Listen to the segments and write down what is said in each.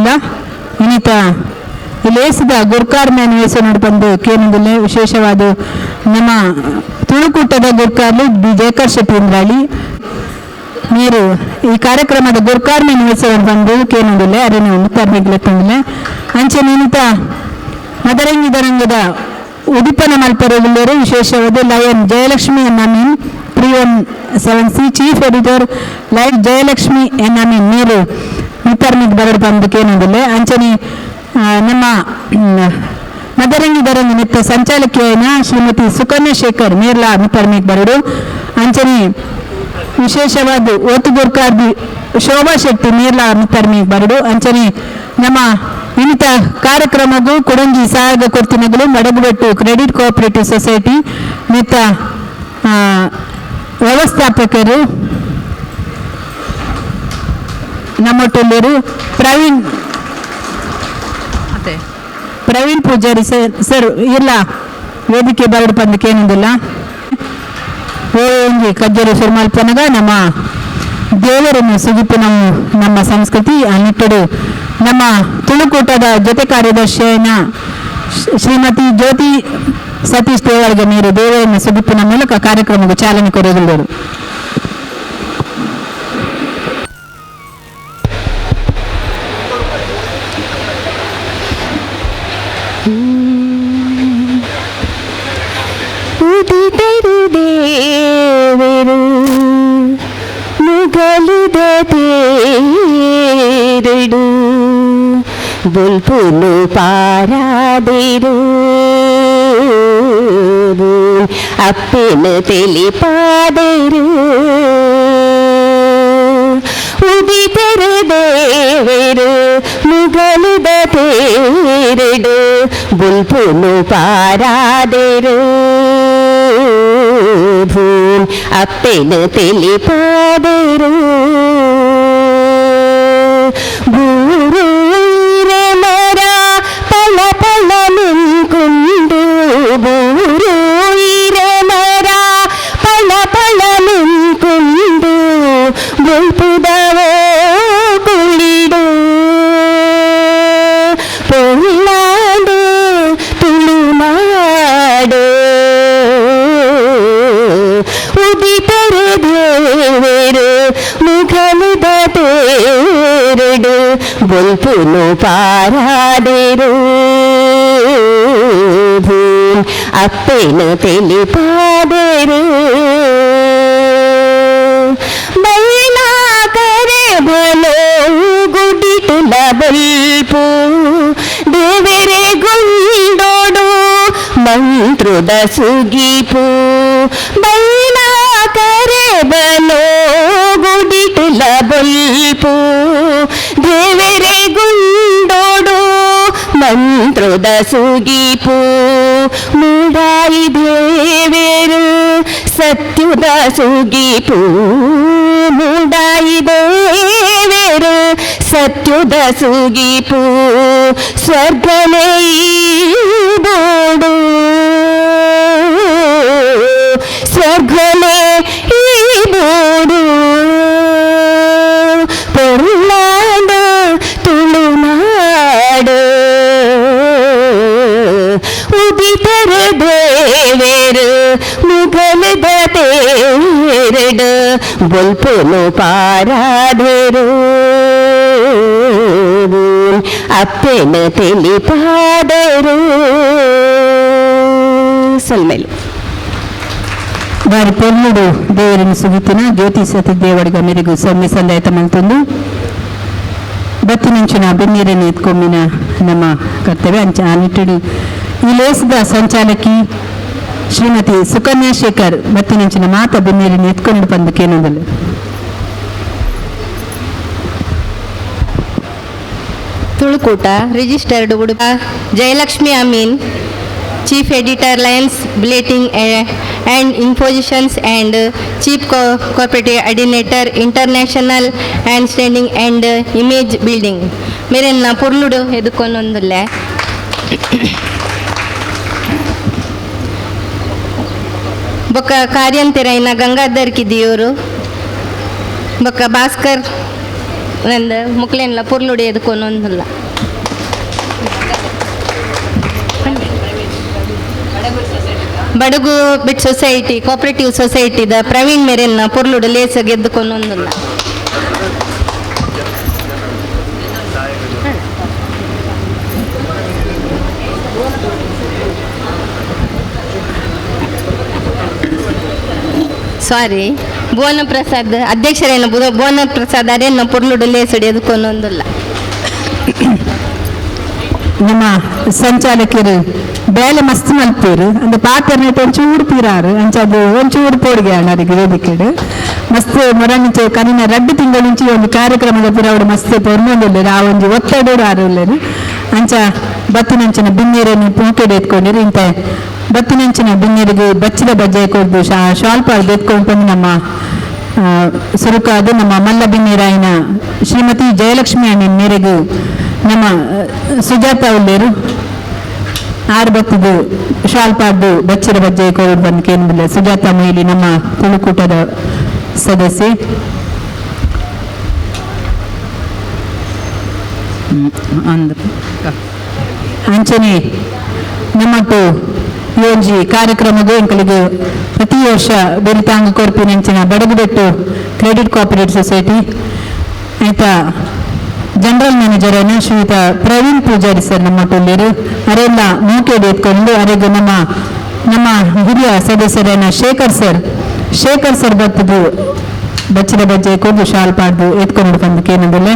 ಕೇನೊಂದಿಲ್ಲ. ಇನ್ನಿತ ಲೇಸಿದ ಗುರ್ಕಾರ್ ಮ್ಯಾನ್ವೇಸನೋಡು ಬಂದು ಕೇನೊಂದಿಲ್ಲ. ವಿಶೇಷವಾದ ನಮ್ಮ ತುಳುಕೂಟದ ಗುರ್ಕಾರ್ಲು ಬಿ ಜಯಕರ್ ಶೆಟ್ಟಿ ಇಂದ್ರಾಳಿ ನೀರು ಈ ಕಾರ್ಯಕ್ರಮದ ಗುರ್ಕಾರ್ ಮ್ಯಾನ್ವೇಸನೋಡು ಬಂದು ಕೇನೊಂದಿಲ್ಲ. ಅರೇನು ಮುತ್ತಾರ್ಮಿಗ್ಲೆತ್ತೊಂದಿಲ್ಲ ಅಂಚೆ ನೀನಿತ ಮದರಂಗಿದ ರಂಗದ ಉದಿಪನ ಮಲ್ಪರೆಗುಳ್ಳರು. ವಿಶೇಷವಾದ ಲಯನ್ ಜಯಲಕ್ಷ್ಮಿ ಎನ್ನಮೀನ್ 317C chief editor live Jayalakshmi ಎನ್ನಮೀನ್ ನೀರು ಮುತ್ತಾರ್ಮಿಗ್ ಬರಡು ಬಂದು ಕೇನೊಂದಿಲ್ಲ. ಅಂಚನೆ ನಮ್ಮ ಮದರಂಗಿದ ರಂಗ ನಿತ್ಯ ಸಂಚಾಲಕಿಯನ ಶ್ರೀಮತಿ ಸುಕನ್ಯಾ ಶೇಖರ್ ನೀರ್ಲಾ ಮುತ್ತಾರ್ಮಿಗ್ ಬರಡು. ಅಂಚನೆ ವಿಶೇಷವಾದ ಓತು ಗುರ್ಕಾರ್ದಿ ಶೋಭಾ ಶೆಟ್ಟಿ ನೀರ್ಲಾ ಮುತ್ತಾರ್ಮಿಗ್ ಬರಡು. ಅಂಚನೆ ನಮ್ಮ ಇನ್ನಿತ ಕಾರ್ಯಕ್ರಮಗೂ ಕೊಡಂಜಿ ಸಹಾಯಕ ಕೊರ್ತಿನಗಳು ಮಡಗುಬೆಟ್ಟು ಕ್ರೆಡಿಟ್ ಕೋಆಪರೇಟಿವ್ ಸೊಸೈಟಿ ಮಿತ್ತ ವ್ಯವಸ್ಥಾಪಕರು ನಮ್ಮೊಟ್ಟೊಲ್ಲರು ಪ್ರವೀಣ್ ಪೂಜಾರಿ ಸರ್ ಇಲ್ಲ ವೇದಿಕೆ ಬರಡು ಪಂದಕ್ಕೆ ಏನೊಂದಿಲ್ಲ. ಓಂಜಿ ಕಜ್ಜರು ಸುರ್ಮಲ್ಪನಗ ನಮ್ಮ ದೇವರನ್ನು ಸುಗಿಪು ನಮ್ಮ ಸಂಸ್ಕೃತಿ ಅನ್ನಿಟ್ಟಡು ನಮ್ಮ ತುಳುಕೂಟದ ಜೊತೆ ಕಾರ್ಯದರ್ಶಿಯನ ಶ್ರೀಮತಿ ಜ್ಯೋತಿ ಸತೀಶ್ ದೇವರಿಗೆ ನೀರು ದೇವರನ್ನು ಸುಗಿಪಿನ ಮೂಲಕ ಕಾರ್ಯಕ್ರಮಕ್ಕೆ ಚಾಲನೆ ಕೊರೆಯುವರು. ದೇವರು ಮುಗಲಿದ ತೇರಡು ಬುಲ್ಪುಲು ಪಾರಾದಿರು ಅಪ್ಪನ ತಿಳಿಪಾದರು ಉದಿತರ ದೇವರು ಮುಗಲಿದ ತೇರಡು ಬುಲ್ಪುಲು ಪಾರಾದಿರು ಅಪ್ಪನ ತಿಳಿಪಾದರು ಬೂರು ಮರ ಪಲ ಪಲ ನಿಂಕುಂಡು ಬೂರು ಮರ ಪಲ ಪಲ ನಿಂಕುಂಡು ಬುಲ್ಪುದವೋ ಕುಳಿಡು ಪೊಳ್ಳಾಡು ತುಳುನಾಡು ಉದಿತರ ದೇವರು ಮುಖಲಿದ ತೇರಡು ಬುಲ್ಪುಲು ಪಾರಾದಿರು ಅಪ್ಪನ ತಿಳಿಪಾದರು ಬೈಲಾಕರೆ ಬಲೋ ಗುಡಿಟುಲ ಬಲ್ಪು ದೇವರೇ ಗುಂಡೋಡು ಮಂತ್ರದ ಸುಗೀಪು ಬೈಲಾಕರೆ ಬಲೋ ಗುಡಿಟುಲ ಬಲ್ಪು ದೇವರೇ ಗುಂಡೋಡು ಮಂತ್ರದ ಸುಗೀಪು ಮುಡಾಯಿ ದೇವರು ಸತ್ಯುದ ಸುಗೀಪು ಮುಡಾಯಿ ದೇವರು ಸತ್ಯುದ ಸುಗೀಪು ಸ್ವರ್ಗನೇ ಬೋಡು ಸ್ವರ್ಗನೇ ಈ ಬೋಡು ಪೊರ್ಲಾಡು ತುಳುನಾಡು ಉದಿತರ ದೇವರು ಮುಗಲದ ತೇರಡು ಬುಲ್ಪುಲು ಪಾರಾದರು ಅಪ್ಪನ ತಿಳಿಪಾದರು. ಸಲ್ಮೇಲು వారి పొల్లుడు దేవుని సుగితిన జ్యోతి సతీ దేవుడిగా మెరుగు సమ్మె సందాయతమంతుంది ಬತ್ತಿ ನಿಂಚಿನ ಬೆನ್ನೀರನ್ನು ಎತ್ಕೊಂಬಿನ ನಮ್ಮ ಕರ್ತವ್ಯ ಅಂಚ ನಿಟ್ಟುಡು ಈ ಲೇಸದ ಸಂಚಾಲಕಿ ಶ್ರೀಮತಿ ಸುಕನ್ಯಾ ಶೇಖರ್ ಬತ್ತಿ ನಿಂಚಿನ ಮಾತ ಬೆನ್ನೀರನ್ನು ಎತ್ಕೊಂಡು ಬಂದು ಕೇನೊಂದಲ್ಲ. Tulukoota registered Udupi Jayalakshmi Amin Chief Editor Lions Bulletin and Impositions and Chief Cooperative Coordinator International and Standing and Image Building. मेरे ना पुरलुडु एदुकोनोंदुल्ले बೊಕ್ಕ ಕಾರ್ಯಂತೆರೈನ ಗಂಗಾಧರ್ ಕಿದಿಯೂರು ಬೊಕ್ಕ ಭಾಸ್ಕರ್ ನಂದು ಮುಕ್ಳೆನ್ಲ ಪುರ್ಲುಡಿ ಎದ್ಕೊಂಡೊಂದಿಲ್ಲ. ಬಡಗು ಬಿಟ್ ಸೊಸೈಟಿ ಕೋಆಪರೇಟಿವ್ ಸೊಸೈಟಿದ ಪ್ರವೀಣ್ ಮೇರೆನ್ನ ಪುರ್ಲುಡು ಲೇಸ ಗೆದ್ದುಕೊಂಡೊಂದಿಲ್ಲ. ಸಾರಿ, ಭುವನ ಪ್ರಸಾದ್ ಅಧ್ಯಕ್ಷರೇನು ಭುವನ ಪ್ರಸಾದ್ ಅರೇನ ಪುರ್ಲುಡು ಲೇಸಡಿ ಎದ್ಕೊಂಡೊಂದಿಲ್ಲ. ನಮ್ಮ ಸಂಚಾಲಕರು ಬೇಲೆ ಮಸ್ತ್ ಮಲ್ಪೇರು ಅಂದ ಪಾತ್ರನ ಒಂಚೂರು ತೀರಾರು ಅಂಚದು ಒಂಚೂರು ಪೋಡಿಗೆ ಅಣ್ಣರಿಗೆ ವೇದಿಕೆಡು ಮಸ್ತ್ ಮೊರಣಿಚೆ ಕನಿನ 2 ತಿಂಗಳ నుంచి ಒಂದು ಕಾರ್ಯಕ್ರಮದ ಪೂರ ಅವರು ಮಸ್ತ್ ಪೊರ್ಮೊಂದುಲ್ಲೇರು ಆ ಒಂದು ಒತ್ತಡೋಡು ಆರುಲ್ಲೇರು ಅಂಚ ಬತ್ತಿನಂಚಿನ ಬಿನ್ನೇರನ್ನು ಪೂಕೆಡು ಎತ್ಕೊಂಡಿರು ಇಂತ ಬತ್ತಿನಂಚಿನ ಬಿನ್ನೇರಿಗೆ ಬಚ್ಚಿದ ಬಜ್ಜೆ ಕೊಡ್ದು ಶಾಲ್ ಪಾಡ್ದು ಎತ್ಕೊಂಡು ಬಂದು ನಮ್ಮ ಸುರುಕಾದ ನಮ್ಮ ಮಲ್ಲ ಬಿನ್ನೇರಾಯನ ಶ್ರೀಮತಿ ಜಯಲಕ್ಷ್ಮಿ ಅಣ್ಣಿನ ಮೇರೆಗೆ ನಮ್ಮ ಸುಜಾತ ಉಳ್ಳೇರು ಆರು ಬತ್ತದು ಶಾಲ್ ಪಾಡ್ದು ಬಚ್ಚಿರ ಬಜ್ಜೆ ಕೊಡು ಬಂದು ಕೇಂದ್ರ ಸುಜಾತ ಮೇಲಿ ನಮ್ಮ ತುಳುಕೂಟದ ಸದಸ್ಯೆ. ಅಂಚನೆ ನಮ್ಮಟ್ಟು ಯೋಜಿ ಕಾರ್ಯಕ್ರಮಗೂ ಎಂಕಲಿಗೆ ಪ್ರತಿ ವರ್ಷ ಬೆರಿತಾಂಗ ಕೊರ್ಪಿನಂಚಿನ ಬಡಗುಬೆಟ್ಟು ಕ್ರೆಡಿಟ್ ಕೋಆಪರೇಟಿವ್ ಸೊಸೈಟಿ ಆಯ್ತಾ ಜನರಲ್ ಮ್ಯಾನೇಜರ್ ಅನ್ನು ಶ್ರೀಯುತ ಪ್ರವೀಣ್ ಪೂಜಾರಿ ಸರ್ ನಮ್ಮ ಟೊಳ್ಳೇರು ಅರೆಲ್ಲ ಮೂಕೆಡು ಎತ್ಕೊಂಡು ಅರೆಗೂ ನಮ್ಮ ಹಿರಿಯ ಸದಸ್ಯರನ್ನ ಶೇಖರ್ ಸರ್ ಬತ್ತದು ಬಚ್ಚಿದ ಬಜ್ಜೆ ಕೊದ್ದು ಶಾಲ್ ಪಾಡ್ದು ಎತ್ಕೊಂಡು ಬಂದು ಕೇನದಲ್ಲ.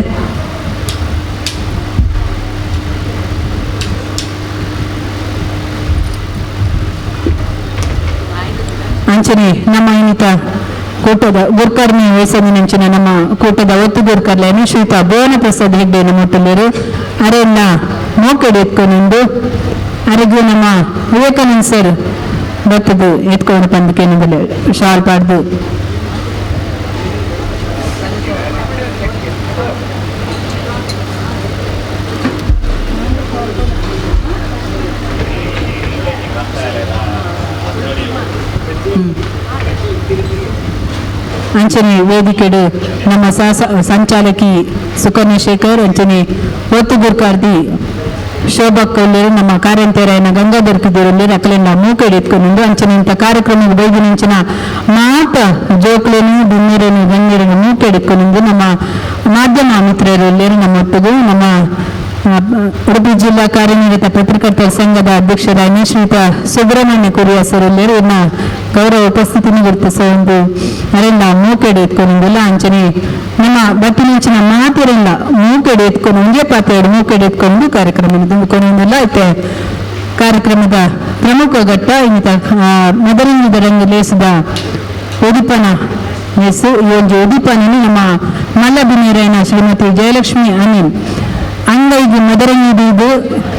ಅಂಚನೆ ನಮ್ಮ ಇನ್ನಿತ ಕೂಟದ ಗುರ್ಕರ್ಮಿ ವಯಸ್ಸಿನಂಚಿನ ನಮ್ಮ ಕೂಟದ ಒತ್ತು ಗುರ್ಕರ್ಲೇನು ಶ್ರೀಯುತ ಭುವನ ಪ್ರಸಾದ್ ಹೆಗ್ಡೆ ನಮ್ಮ ಟೊಳ್ಳೇರು ಅರೆಲ್ಲ ಮೂಕೆಡು ಎತ್ಕೊಂಡು ಅರೆಗೂ ನಮ್ಮ ವಿವೇಕಾನಂದ್ ಸರ್ ಬತ್ತದು ಎತ್ಕೊಂಡು ಬಂದು ಕೇನದಲ್ಲ ಶಾಲ್ ಪಾಡ್ದು. ಅಂಚನೆ ವೇದಿಕೆಡು ನಮ್ಮ ಸಂಚಾಲಕಿ ಸುಕನ್ಯಾ ಶೇಖರ್ ಅಂಚನೆ ಒತ್ತು ಗುರ್ಕಾರ್ದಿ ಶೋಭಾ ಕೊಲ್ಲೇರು ನಮ್ಮ ಕಾರ್ಯಂತರಾಯನ ಗಂಗಾಧರ್ ಕಿದ್ದೂರಲ್ಲಿ ಅಕಲೆಂಡ ಮೂಕೆಡು ಎತ್ಕೊಂಡು ಅಂಚನೆ ಇಂಥ ಕಾರ್ಯಕ್ರಮದ ಬೈಗಿನಂಚಿನ ಮಾತ ಜೋಕ್ಲೇನು ಬಿನ್ನೇರೇನು ಗಂಗೇರನು ಮೂಕೆಡು ಎತ್ಕೊಂಡು ನಮ್ಮ ಮಾಧ್ಯಮ ಮಿತ್ರರಲ್ಲಿ ನಮ್ಮ ಒಟ್ಟಿಗೂ ನಮ್ಮ ಉಡುಪಿ ಜಿಲ್ಲಾ ಕಾರ್ಯನಿರತ ಪತ್ರಕರ್ತರ ಸಂಘದ ಅಧ್ಯಕ್ಷರಾಗಿ ಶ್ರೀಯುತ ಸುಬ್ರಹ್ಮಣ್ಯ ಕುರಿಯಾಸರಲ್ಲೇರು ಇನ್ನ ಗೌರವ ಉಪಸ್ಥಿತಿని ಗುರುತಿಸುವ ಒಂದು ಅರೆಲ್ಲ ಮೂಕೆಡು ಎತ್ಕೊಂಡಿಲ್ಲ ಅಂಚನೆ ನಮ್ಮ ಬಟ್ಟಿನಿಂಚಿನ ಮಾತಿರಲ್ಲ ಮೂಕೆಡು ಎತ್ಕೊಂಡು ಒಂದೇ ಪಾತ್ರೆಡು ಮೂಕೆಡು ಎತ್ಕೊಂಡು ಕಾರ್ಯಕ್ರಮ ತುಂಬಿಕೊಂಡಿಲ್ಲ. ಐತೆ ಕಾರ್ಯಕ್ರಮದ ಪ್ರಮುಖ ಘಟ್ಟ ಇಂಥ ಮೊದಲಿನಿಂದ ರಂಗು ಲೇಸಿದ ಉಡುಪನ ಮೆಸ್ಸು ಈ ಒಂದು ಉಡುಪನನ್ನು ನಮ್ಮ ಮಲ್ಲ ಬಿನ್ನೇರಾಯನ ಶ್ರೀಮತಿ ಜಯಲಕ್ಷ್ಮಿ ಅನಿಲ್ ಅಂಗೈಗೆ ಮದರಂಗಿದು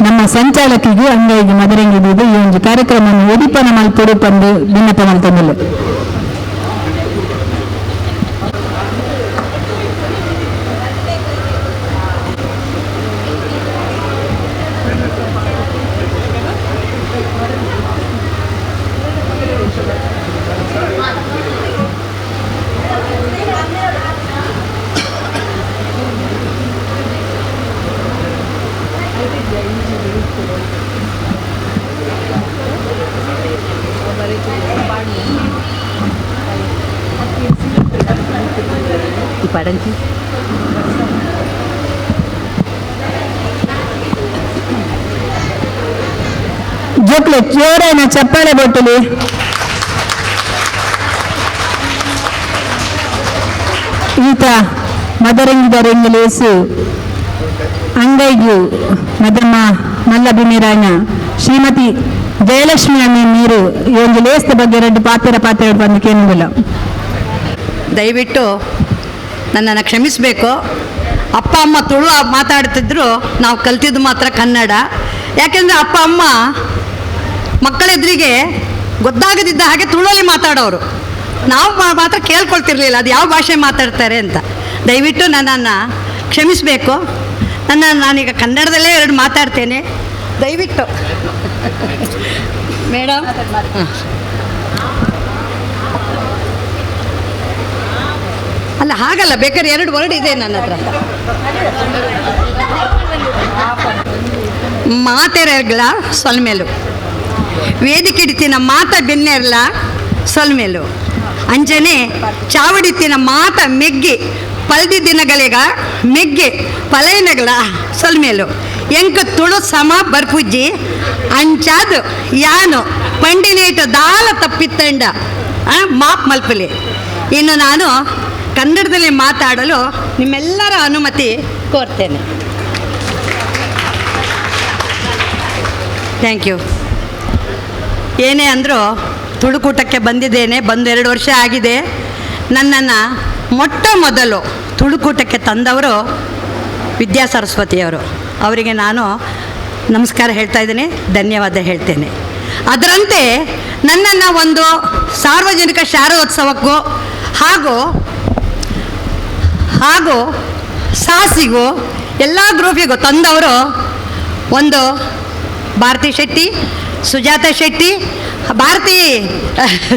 ನಮ್ಮ ಸಂಚಾಲಕಿಗೂ ಅಂಗೈಗೆ ಮದರಂಗಿದು ಈ ಒಂದು ಕಾರ್ಯಕ್ರಮವನ್ನು ಉಡುಪನ ಮಲ್ಪೊಡು ಪಂದು ಭಿನ್ನಪ ಮಲ್ತೊಂದಿಲ್ಲ. ಜೋಕ್ಲೆ ಜೋರಾನ ಚಪ್ಪಾಳೆ ಬೊಟ್ಟಲಿ. ಈತ ಮದರಂಗಿದ ರೆಂಗಲೇಸು ಅಂಗೈಗೂ ಮದಮ್ಮ ಮಲ್ಲ ಬಿನ್ನೇರಾಯನ ಶ್ರೀಮತಿ ಜಯಲಕ್ಷ್ಮಿ ಅಮ್ಮಿ ನೀರು ಈ ಒಂದು ಲೇಸ್ದ ಬಗ್ಗೆ 2 ಪಾತ್ರೆ ಬಂದು ಕೇಳುವುದಿಲ್ಲ. ದಯವಿಟ್ಟು ನನ್ನನ್ನು ಕ್ಷಮಿಸಬೇಕು. ಅಪ್ಪ ಅಮ್ಮ ತುಳು ಮಾತಾಡ್ತಿದ್ರು, ನಾವು ಕಲ್ತಿದ್ದು ಮಾತ್ರ ಕನ್ನಡ. ಯಾಕೆಂದರೆ ಅಪ್ಪ ಅಮ್ಮ ಮಕ್ಕಳೆದುರಿಗೆ ಗೊತ್ತಾಗದಿದ್ದ ಹಾಗೆ ತುಳುವಲ್ಲಿ ಮಾತಾಡೋರು, ನಾವು ಮಾತ್ರ ಕೇಳ್ಕೊಳ್ತಿರ್ಲಿಲ್ಲ ಅದು ಯಾವ ಭಾಷೆ ಮಾತಾಡ್ತಾರೆ ಅಂತ. ದಯವಿಟ್ಟು ನನ್ನನ್ನು ಕ್ಷಮಿಸಬೇಕು. ನಾನೀಗ ಕನ್ನಡದಲ್ಲೇ 2 ಮಾತಾಡ್ತೇನೆ, ದಯವಿಟ್ಟು ಮೇಡಮ್. ಅಲ್ಲ ಅಲ್ಲ ಹಾಗಲ್ಲ, ಬೇಕಾದ್ರೆ 2 ವರ್ಡ್ ಇದೆ ನನ್ನ ಹತ್ರ. ಮಾತೆರಗ್ಲ ಸೊಲ್ಮೇಲು, ವೇದಿಕೆಡಿತಿನ ಮಾತ ಬೆನ್ನೆರ್ಲ ಸೊಲ್ಮೇಲು, ಅಂಜನೆ ಚಾವಡಿತಿನ ಮಾತ ಮೆಗ್ಗೆ ಪಲ್ದಿ ದಿನಗಳಿಗ ಮೆಗ್ಗೆ ಪಲೈನಗಳ ಸೊಲ್ಮೇಲು, ಎಂಕ ತುಳು ಸಮ ಬರ್ಪುಜ್ಜಿ ಅಂಚಾದು ಯಾನು ಪಂಡಿನೇಟು ದಾಲ ತಪ್ಪಿತ್ತಂಡ ಮಾಪ್ ಮಲ್ಪಲಿ. ಇನ್ನು ನಾನು ಕನ್ನಡದಲ್ಲಿ ಮಾತಾಡಲು ನಿಮ್ಮೆಲ್ಲರ ಅನುಮತಿ ಕೋರ್ತೇನೆ. Thank you. ಏನೇ ಅಂದರೂ ತುಳುಕೂಟಕ್ಕೆ ಬಂದಿದ್ದೇನೆ, ಬಂದು 2 ವರ್ಷ ಆಗಿದೆ. ನನ್ನನ್ನು ಮೊಟ್ಟ ಮೊದಲು ತುಳುಕೂಟಕ್ಕೆ ತಂದವರು ವಿದ್ಯಾ ಸರಸ್ವತಿಯವರು. ಅವರಿಗೆ ನಾನು ನಮಸ್ಕಾರ ಹೇಳ್ತಾ ಇದ್ದೀನಿ, ಧನ್ಯವಾದ ಹೇಳ್ತೇನೆ. ಅದರಂತೆ ನನ್ನನ್ನು ಒಂದು ಸಾರ್ವಜನಿಕ ಶಾರದೋತ್ಸವಕ್ಕೂ ಹಾಗೂ ಸಾಸಿಗೂ ಎಲ್ಲ ಗ್ರೂಪಿಗೂ ತಂದವರು ಒಂದು ಭಾರತಿ ಶೆಟ್ಟಿ, ಸುಜಾತ ಶೆಟ್ಟಿ, ಭಾರತಿ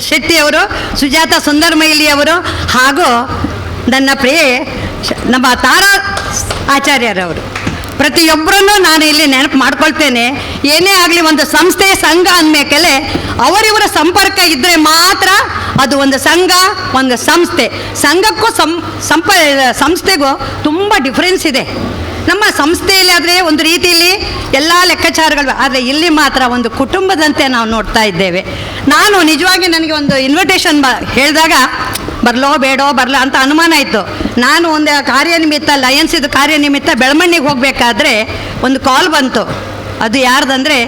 ಶೆಟ್ಟಿಯವರು, ಸುಜಾತ ಸುಂದರಮೈಲಿಯವರು, ಹಾಗೂ ನನ್ನ ನಮ್ಮ ತಾರಾ ಆಚಾರ್ಯರವರು. ಪ್ರತಿಯೊಬ್ಬರನ್ನು ನಾನು ಇಲ್ಲಿ ನೆನಪು ಮಾಡ್ಕೊಳ್ತೇನೆ. ಏನೇ ಆಗಲಿ ಒಂದು ಸಂಸ್ಥೆ ಸಂಘ ಅಂದಮೇಲೆ ಅವರಿವರ ಸಂಪರ್ಕ ಇದ್ದರೆ ಮಾತ್ರ ಅದು ಒಂದು ಸಂಘ, ಒಂದು ಸಂಸ್ಥೆ. ಸಂಘಕ್ಕೂ ಸಂಸ್ಥೆಗೂ ತುಂಬ ಡಿಫ್ರೆನ್ಸ್ ಇದೆ. ನಮ್ಮ ಸಂಸ್ಥೆಯಲ್ಲಿ ಆದರೆ ಒಂದು ರೀತಿಯಲ್ಲಿ ಎಲ್ಲ ಲೆಕ್ಕಾಚಾರಗಳು, ಆದರೆ ಇಲ್ಲಿ ಮಾತ್ರ ಒಂದು ಕುಟುಂಬದಂತೆ ನಾವು ನೋಡ್ತಾ ಇದ್ದೇವೆ. ನಾನು ನಿಜವಾಗಿ ನನಗೆ ಒಂದು ಇನ್ವಿಟೇಷನ್ ಹೇಳಿದಾಗ ಬರಲೋ ಬೇಡೋ ಬರಲೋ ಅಂತ ಅನುಮಾನ ಇತ್ತು. ನಾನು ಒಂದು ಕಾರ್ಯನಿಮಿತ್ತ, ಲಯನ್ಸಿದ ಕಾರ್ಯನಿಮಿತ್ತ ಬೆಳಮಣ್ಣಿಗೆ ಹೋಗಬೇಕಾದ್ರೆ ಒಂದು ಕಾಲ್ ಬಂತು. ಅದು ಯಾರ್ದಂದರೆ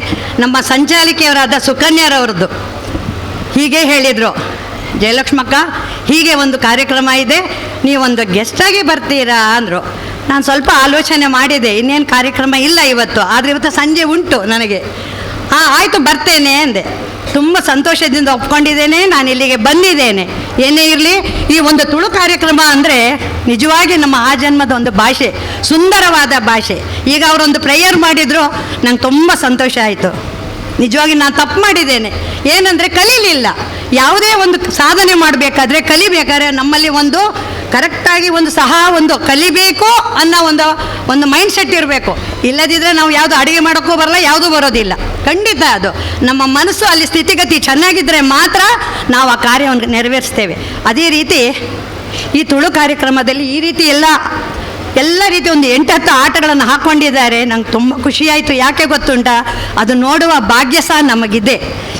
ನಮ್ಮ ಸಂಚಾಲಿಕೆಯವರಾದ ಸುಕನ್ಯಾರವ್ರದ್ದು. ಹೀಗೆ ಹೇಳಿದರು, ಜಯಲಕ್ಷ್ಮಕ್ಕ ಹೀಗೆ ಒಂದು ಕಾರ್ಯಕ್ರಮ ಇದೆ, ನೀವೊಂದು ಗೆಸ್ಟಾಗಿ ಬರ್ತೀರಾ ಅಂದರು. ನಾನು ಸ್ವಲ್ಪ ಆಲೋಚನೆ ಮಾಡಿದೆ, ಇನ್ನೇನು ಕಾರ್ಯಕ್ರಮ ಇಲ್ಲ ಇವತ್ತು, ಆದರೆ ಇವತ್ತು ಸಂಜೆ ಉಂಟು ನನಗೆ. ಆಯಿತು ಬರ್ತೇನೆ ಅಂದೆ. ತುಂಬ ಸಂತೋಷದಿಂದ ಒಪ್ಕೊಂಡಿದ್ದೇನೆ, ನಾನು ಇಲ್ಲಿಗೆ ಬಂದಿದ್ದೇನೆ. ಏನೇ ಇರಲಿ, ಈ ಒಂದು ತುಳು ಕಾರ್ಯಕ್ರಮ ಅಂದರೆ ನಿಜವಾಗಿ ನಮ್ಮ ಆ ಜನ್ಮದ ಒಂದು ಭಾಷೆ, ಸುಂದರವಾದ ಭಾಷೆ. ಈಗ ಅವರೊಂದು ಪ್ರೇಯರ್ ಮಾಡಿದರು, ನಂಗೆ ತುಂಬ ಸಂತೋಷ ಆಯಿತು. ನಿಜವಾಗಿ ನಾನು ತಪ್ಪು ಮಾಡಿದ್ದೇನೆ. ಏನಂದರೆ ಕಲೀಲಿಲ್ಲ. ಯಾವುದೇ ಒಂದು ಸಾಧನೆ ಮಾಡಬೇಕಾದ್ರೆ, ಕಲಿಬೇಕಾದ್ರೆ ನಮ್ಮಲ್ಲಿ ಒಂದು ಕರೆಕ್ಟಾಗಿ ಒಂದು ಕಲಿಬೇಕು ಅನ್ನೋ ಒಂದು ಮೈಂಡ್ ಸೆಟ್ ಇರಬೇಕು. ಇಲ್ಲದಿದ್ದರೆ ನಾವು ಯಾವುದು ಅಡುಗೆ ಮಾಡೋಕ್ಕೂ ಬರಲ್ಲ, ಯಾವುದೂ ಬರೋದಿಲ್ಲ. ಖಂಡಿತ ಅದು ನಮ್ಮ ಮನಸ್ಸು ಅಲ್ಲಿ ಸ್ಥಿತಿಗತಿ ಚೆನ್ನಾಗಿದ್ದರೆ ಮಾತ್ರ ನಾವು ಆ ಕಾರ್ಯವನ್ನು ನೆರವೇರಿಸ್ತೇವೆ. ಅದೇ ರೀತಿ ಈ ತುಳು ಕಾರ್ಯಕ್ರಮದಲ್ಲಿ ಈ ರೀತಿ ಎಲ್ಲ ರೀತಿ ಒಂದು 8-10 ಆಟಗಳನ್ನು ಹಾಕ್ಕೊಂಡಿದ್ದಾರೆ. ನಂಗೆ ತುಂಬ ಖುಷಿಯಾಯಿತು. ಯಾಕೆ ಗೊತ್ತುಂಟಾ, ಅದು ನೋಡುವ ಭಾಗ್ಯ ಸಹ ನಮಗಿದೆ.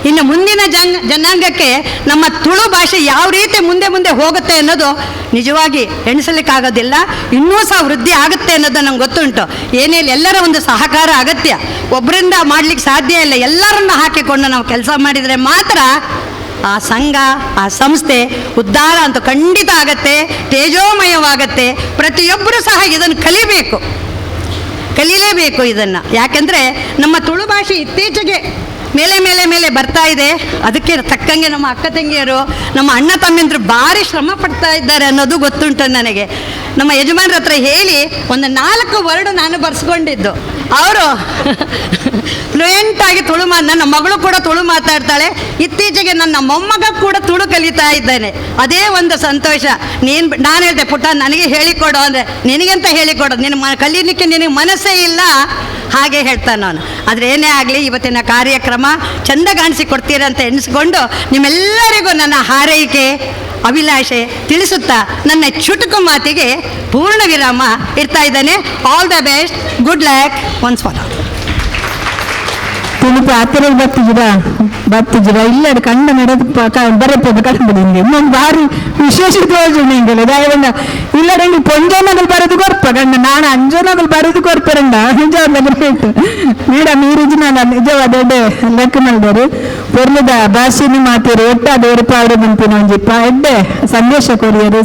ಇನ್ನು ಮುಂದಿನ ಜನಾಂಗಕ್ಕೆ ನಮ್ಮ ತುಳು ಭಾಷೆ ಯಾವ ರೀತಿ ಮುಂದೆ ಹೋಗುತ್ತೆ ಅನ್ನೋದು ನಿಜವಾಗಿ ಎಣಿಸಲಿಕ್ಕಾಗೋದಿಲ್ಲ. ಇನ್ನೂ ಸಹ ವೃದ್ಧಿ ಆಗುತ್ತೆ ಅನ್ನೋದು ನಂಗೆ ಗೊತ್ತುಂಟು. ಏನೇ ಎಲ್ಲರ ಒಂದು ಸಹಕಾರ ಅಗತ್ಯ, ಒಬ್ಬರಿಂದ ಮಾಡಲಿಕ್ಕೆ ಸಾಧ್ಯ ಇಲ್ಲ. ಎಲ್ಲರನ್ನ ಹಾಕಿಕೊಂಡು ನಾವು ಕೆಲಸ ಮಾಡಿದರೆ ಮಾತ್ರ ಆ ಸಂಘ, ಆ ಸಂಸ್ಥೆ ಉದ್ಧಾರ ಅಂತೂ ಖಂಡಿತ ಆಗತ್ತೆ, ತೇಜೋಮಯವಾಗತ್ತೆ. ಪ್ರತಿಯೊಬ್ಬರೂ ಸಹ ಇದನ್ನು ಕಲೀಲೇಬೇಕು ಇದನ್ನು. ಯಾಕೆಂದರೆ ನಮ್ಮ ತುಳು ಭಾಷೆ ಇತ್ತೀಚೆಗೆ ಮೇಲೆ ಬರ್ತಾ ಇದೆ. ಅದಕ್ಕೆ ತಕ್ಕಂಗೆ ನಮ್ಮ ಅಕ್ಕ ತಂಗಿಯರು, ನಮ್ಮ ಅಣ್ಣ ತಮ್ಮಿಂದರು ಭಾರಿ ಶ್ರಮ ಪಡ್ತಾ ಇದ್ದಾರೆ ಅನ್ನೋದು ಗೊತ್ತುಂಟು ನನಗೆ. ನಮ್ಮ ಯಜಮಾನ್ರ ಹತ್ರ ಹೇಳಿ ಒಂದು 4 ವರ್ಡ್ ನಾನು ಬರ್ಸ್ಕೊಂಡಿದ್ದು. ಅವರು ಫ್ಲೂಯೆಂಟಾಗಿ ನನ್ನ ಮಗಳು ಕೂಡ ತುಳು ಮಾತಾಡ್ತಾಳೆ. ಇತ್ತೀಚೆಗೆ ನನ್ನ ಮೊಮ್ಮಗ ಕೂಡ ತುಳು ಕಲಿತಾ ಇದ್ದಾನೆ. ಅದೇ ಒಂದು ಸಂತೋಷ. ನಾನು ಹೇಳಿದೆ, ಪುಟ್ಟ ನನಗೆ ಹೇಳಿಕೊಡು ಅಂದರೆ, ನಿನಗೆಂತ ಹೇಳಿಕೊಡೋದು, ನಿನ್ನ ಕಲೀಲಿಕ್ಕೆ ನಿನಗೆ ಮನಸ್ಸೇ ಇಲ್ಲ ಹಾಗೆ ಹೇಳ್ತಾನೆ ನಾನು. ಆದರೆ ಏನೇ ಆಗಲಿ ಇವತ್ತಿನ ಕಾರ್ಯಕ್ರಮ ಚೆಂದ ಕಾಣಿಸಿಕೊಡ್ತೀರಂತ ಎಣಿಸ್ಕೊಂಡು ನಿಮ್ಮೆಲ್ಲರಿಗೂ ನನ್ನ ಹಾರೈಕೆ, ಅಭಿಲಾಷೆ ತಿಳಿಸುತ್ತಾ ನನ್ನ ಚುಟುಕು ಮಾತಿಗೆ ಪೂರ್ಣ ವಿರಾಮ ಇರ್ತಾ ಇದ್ದಾನೆ. All the best, good luck once for all. ತುಳುಪು ಹತ್ತಿರದ ಬರ್ತಿದ್ದೀರ ಇಲ್ಲಡ ಕಂಡ ನಡೆದು ಬರಪ್ಪದ ಕಂಡು ನಿಂಗೆ ಇನ್ನೊಂದು ಭಾರಿ ವಿಶೇಷ ಯೋಜನೆ ಹಿಂಗಲ್ಲ ದಾಯವಂಡ ಇಲ್ಲಡಂಗೆ ಪೊಂಜೋನಗಳು ಬರೆದು ಕೊರ್ಪ ಕಂಡ ನಾನು ಅಂಜೋನಗಳು ಬರೆದು ಕೊರ್ಪರಂಡ ನಿಜವಾದ ರೇಟ್ ಮೇಡಮ್ ಈ ರೀತಿ ನಾನು ನಿಜವಾದ ಲೆಕ್ಕ ಮಾಡಿದರು ಪೊರ್ಲದ ಭಾಷೆನಿ ಮಾತಿರು ಒಟ್ಟಾದ ಏರ್ಪಾಡು ಬಂತಿನ ಒಂಜಿಪ್ಪ ಎಡ್ಡೆ ಸಂದೇಶ ಕೊರಿಯರು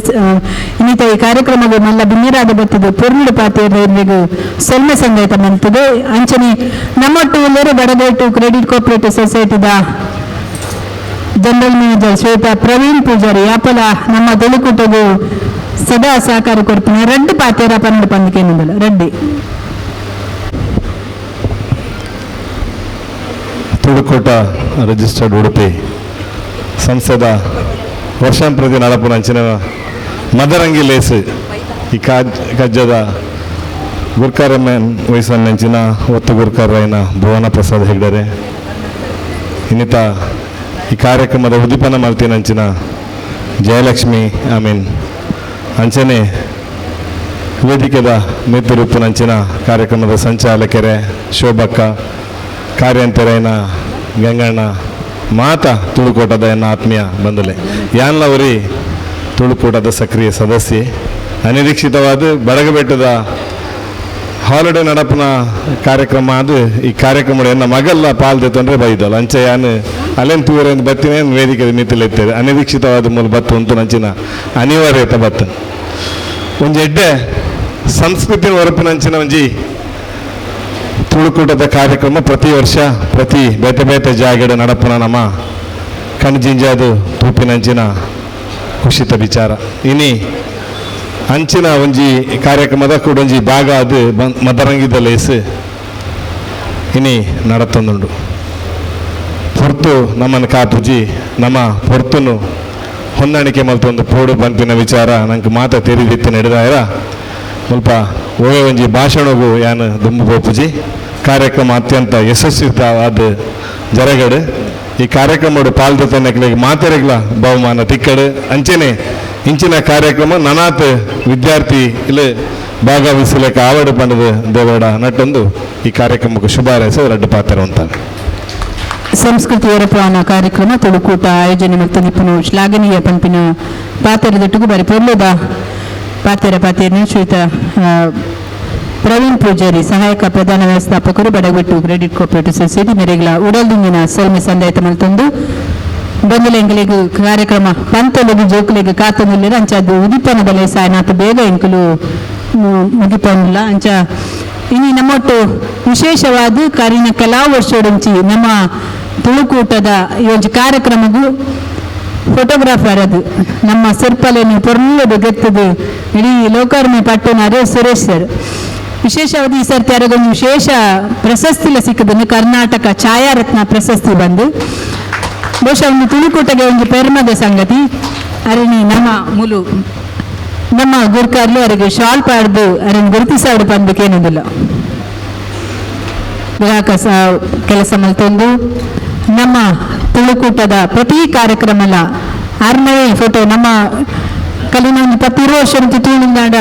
ಇನ್ನಿತ ಈ ಕಾರ್ಯಕ್ರಮಗಳು ಮಲ್ಲ ಬಿನ್ನಿರಾದ ಬರ್ತದೆ ಪೊರ್ಲುಡು ಪಾತಿಯರಿಗೂ ಸೊಲ್ಮೆ ಸಂಗೀತ ಬಂತದೆ ಅಂಚನೆ ನಮ್ಮೊಟ್ಟು ಎಲ್ಲರೂ ಬಡಬೇಟು ಕ್ರೆಡಿಟ್ ಕೋಆಪರೇಟಿವ್ ಸೊಸೈಟಿದ ಜನರಲ್ ಮ್ಯಾನೇಜರ್ ಶ್ವೇತಾ ಪ್ರವೀಣ್ ಪೂಜಾರಿ ಯಾಪಲ ನಮ್ಮ ತುಳುಕೂಟಗೂ ಸದಾ ಸಹಕಾರ ಕೊಡ್ತೀನಿ. ರೆಡ್ಡಿ ಪಾತೇರ 12 ಪಂದಿಕೇನಿಲ್ಲ ರೆಡ್ಡಿ ತುಳುಕೂಟ ರಿಜಿಸ್ಟರ್ಡ್ ಉಡುಪಿ ಸಂಸ್ಥೆದ ವರ್ಷಾಂಪ್ರತಿ ನಡಪುನ ಅಂಚಿನ ಮದರಂಗಿ ಲೇಸು ಈ ಕಜ್ಜದ ಗುರ್ಕಾರಮ್ಮನ್ ವಯಸ್ಸನ್ನಂಚಿನ ಒತ್ತು ಗುರ್ಕಾರಯ್ಯನ ಭುವನ ಪ್ರಸಾದ್ ಹೆಗ್ಡರೆ ಇನ್ನಿತ ಈ ಕಾರ್ಯಕ್ರಮದ ಉದ್ದೀಪನ ಮಾಡ್ತೀನಂಚಿನ ಜಯಲಕ್ಷ್ಮಿ ಆಮೀನ್ ಅಂಚನೆ ವೇದಿಕೆದ ನೇತೃತ್ವನಂಚಿನ ಕಾರ್ಯಕ್ರಮದ ಸಂಚಾಲಕರೇ ಶೋಭಕ್ಕ ಕಾರ್ಯಂತರೈನ ಗಂಗಣ್ಣ ಮಾತ ತುಳುಕೋಟದ ಎನ್ನ ಆತ್ಮೀಯ ಬಂಧುಲೆ ಯಾನ್ಲವರಿ ತುಳುಕೂಟದ ಸಕ್ರಿಯ ಸದಸ್ಯೆ ಅನಿರೀಕ್ಷಿತವಾದ ಬಡಗಬೆಟ್ಟದ ಹಾಲಿಡೇ ನಡಪನ ಕಾರ್ಯಕ್ರಮ ಅದು ಈ ಕಾರ್ಯಕ್ರಮ ಎನ್ನ ಮಗಲ್ಲ ಪಾಲ್ದೆತ್ತಂದ್ರೆ ಬೈದಲ್ಲ ಅಂಚ ಯಾನು ಅಲ್ಲೇನು ತೂರೇನು ಬತ್ತಿನೇ ವೇದಿಕೆ ಮಿತಿಲೆತ್ತೇವೆ ಅನಿರೀಕ್ಷಿತವಾದ ಮೂಲ ಬತ್ತು ಉಂಟು ನಂಚಿನ ಅನಿವಾರ್ಯತೆ ಬತ್ತ ಒಂಜಿ ಎಡ್ಡೆ ಸಂಸ್ಕೃತಿ ಹೊರಪಿನಂಚಿನ ಒಂಜಿ ತುಳುಕೂಟದ ಕಾರ್ಯಕ್ರಮ ಪ್ರತಿ ವರ್ಷ ಪ್ರತಿ ಬೇತೆ ಬೇತೆ ಜಾಗಡೆ ನಡಪನ ನಮ್ಮ ಕಣ್ಜಿಂಜಾದು ತೂಪಿನಂಚಿನ ಖುಷಿತ ವಿಚಾರ ಇನಿ ಅಂಚಿನ ಒಂಜಿ ಕಾರ್ಯಕ್ರಮದ ಕೂಡ ಒಂಜಿ ಭಾಗ ಅದು ಮದರಂಗಿದ ಲೇಸು ಇನಿ ನಡತೊಂದುಂಡು ಪೊರ್ತು ನಮ್ಮನ್ನು ಕಾಪುಜಿ ನಮ್ಮ ಪೊರ್ತುನು ಹೊಂದಾಣಿಕೆ ಮಲ್ತೊಂದು ಪೋಡು ಬಂಪಿನ ವಿಚಾರ ನಂಗೆ ಮಾತ ತೆರಿದಿತ್ತು ನಡೆದಾಯರ ಸ್ವಲ್ಪ ಒಳ್ಳೆ ಒಂಜಿ ಭಾಷಣಗೂ ಯಾನು ದುಂಬು ಬೋಪುಜಿ ಕಾರ್ಯಕ್ರಮ ಅತ್ಯಂತ ಯಶಸ್ವಿತವಾದ ಜರಗಡು ಈ ಕಾರ್ಯಕ್ರಮ ಪಾಲ್ದೊತ್ತನಕ್ಲಿಗೆ ಮಾತೆರೆಗ್ಲ ಬಹುಮಾನ ತಿಕ್ಕಡು ಅಂಚೆನೆ ಇಂಚಿನ ಕಾರ್ಯಕ್ರಮ ನನಾತ್ ವಿದ್ಯಾರ್ಥಿ ಇಲ್ಲಿ ಭಾಗವಹಿಸಲಿಕ್ಕೆ ಆವಡು ಪಂಡದ ದೇವಡ ನಟ್ಟೊಂದು ಈ ಕಾರ್ಯಕ್ರಮಕ್ಕೆ ಶುಭಾರೈಸ ರಡ್ಡು ಪಾತ್ರ ಅಂತ ಸಂಸ್ಕೃತಿ ಹೊರಪಾವನ ಕಾರ್ಯಕ್ರಮ ತುಳುಕೂಟ ಆಯೋಜನೆ ಮತ್ತು ನಿಪುಣ ಶ್ಲಾಘನೀಯ ಪಂಪಿನ ಪಾತೆರದೊಟ್ಟಿಗೂ ಬಾರಿ ಪೊರ್ಲುದ ಪಾತೆರ ಶ್ರೀಯುತ ಪ್ರವೀಣ್ ಪೂಜಾರಿ ಸಹಾಯಕ ಪ್ರಧಾನ ವ್ಯವಸ್ಥಾಪಕರು ಬಡಗಟ್ಟು ಕ್ರೆಡಿಟ್ ಕೋಪರೇಟಿವ್ ಸೊಸೈಟಿ ಮೆರೆಗ್ಲ ಉಡಲ್ದಿಂಗಿನ ಸೊಲ್ಮೆ ಸಂದಾಯಿತ ಮಲ್ತೊಂದು ಬಂಧುಲೆಂಕಲಿಗೆ ಕಾರ್ಯಕ್ರಮ ಪಂತೊಲಗು ಜೋಕುಲೆಗೆ ಕಾತೊಂದುಲ್ಲೆರ ಅಂಚಾದು ಉದಿಪನದ ಲೇಸಾಯನಾಥ ಬೇಗ ಎಂಕಲು ಮುಗಿಪೊಂದಿಲ್ಲ ಅಂಚ ಇನ್ನು ನಮ್ಮೊಟ್ಟು ವಿಶೇಷವಾದ ಕಾರಿನ ಕೆಲವು ವರ್ಷೋಡುಂಚಿ ನಮ್ಮ ತುಳುಕೂಟದ ಯೋಜ ಕಾರ್ಯಕ್ರಮಗೂ ಫೋಟೋಗ್ರಾಫರ್ ಅದು ನಮ್ಮ ಸಿರ್ಪಲೆಯನ್ನು ಪೊರ್ಲದು ಗೆತ್ತದು ಇಡೀ ಲೋಕಾರ್ಮೆ ಪಟ್ಟಣರು ಸುರೇಶ್ ಸರ್ ವಿಶೇಷವಾದ ಈ ಸರ್ತಿ ಯಾರಿಗೊಂದು ವಿಶೇಷ ಪ್ರಶಸ್ತಿಲ ಸಿಕ್ಕದನ್ನು ಕರ್ನಾಟಕ ಛಾಯಾರತ್ನ ಪ್ರಶಸ್ತಿ ಬಂದು ಬಹುಶಃ ಒಂದು ತುಳುಕೂಟಗೆ ಒಂದು ಪೆರ್ಮದ ಸಂಗತಿ ಅರಣಿ ನಮ್ಮ ಗುರ್ಕಾರ್ಲು ಅವರಿಗೆ ಶಾಲ್ ಪಾಡ್ದು ಅವರನ್ನು ಗುರುತಿಸಾಡು ಬಂದಕ್ಕೇನೋದಿಲ್ಲ ಗ್ರಾಹಕ ಕೆಲಸ ಮಲ್ತೊಂದು ನಮ್ಮ ತುಳುಕೂಟದ ಪ್ರತಿ ಕಾರ್ಯಕ್ರಮಲ ಆರ್ನವೇ ಫೋಟೋ ನಮ್ಮ ಕಲಿನ ಒಂದು 20 ವರ್ಷ ತುಳುನಾಡ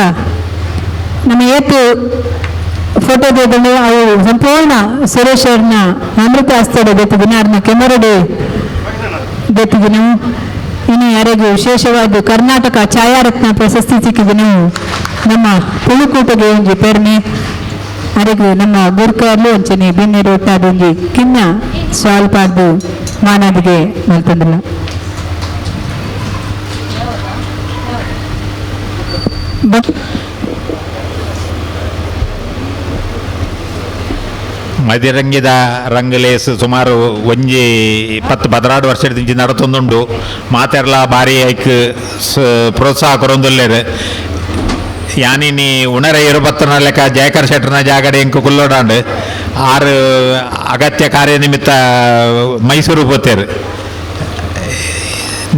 ನಮ್ಮ ಏತು ಫೋಟೋ ತೆಗೆದು ಅವು ಸಂಪೂರ್ಣ ಸುರೇಶ್ ಅವ್ರನ್ನ ಅಮೃತ ಹಸ್ತದ ಬೆತ್ತಿದ್ದೀನಿ ಅವ್ರನ್ನ ಕೆಮರಡೆ ಬೆತ್ತಿದ್ದೀನಿ ಇನ್ನು ಯಾರಿಗೂ ವಿಶೇಷವಾದ ಕರ್ನಾಟಕ ಛಾಯಾರತ್ನ ಪ್ರಶಸ್ತಿ ಸಿಕ್ಕಿದನು ನಮ್ಮ ತುಳುಕೂಟಗೆ ಒಂದು ಪೆರ್ಮೆ ಅರಿಗೂ ನಮ್ಮ ಗುರ್ಕಾರ್ಲು ಅಂಚನೆ ಬೆನ್ನೇರು ಒಟ್ಟಾದ ಒಂದು ಕಿನ್ನ ಸ್ವಲ್ಪ ಮಾನದಿಗೆ ಮಲ್ತಂದಿಲ್ಲ ಮದಿರಂಗಿದ ರಂಗಲೇಸ್ ಸುಮಾರು ಒಂಜಿ 10-16 ವರ್ಷದಿಂದ ನಡತೊಂದುಂಡು ಮಾತೆರ್ಲ ಬಾರಿ ಐಕ್ ಪ್ರೋತ್ಸಾಹ ಕೊರೊಂದುಲ್ಲೇರು ಯಾನಿನಿ ಉಣರ 20 ಲೆಕ್ಕ ಜಯಕರ್ ಶೆಟ್ಟರ್ನ ಜಾಗಡೆ ಎಂಕು ಕುಲ್ಲೋಡಾಂಡು ಆರು ಅಗತ್ಯ ಕಾರ್ಯನಿಮಿತ್ತ ಮೈಸೂರು ಪೋತೇರು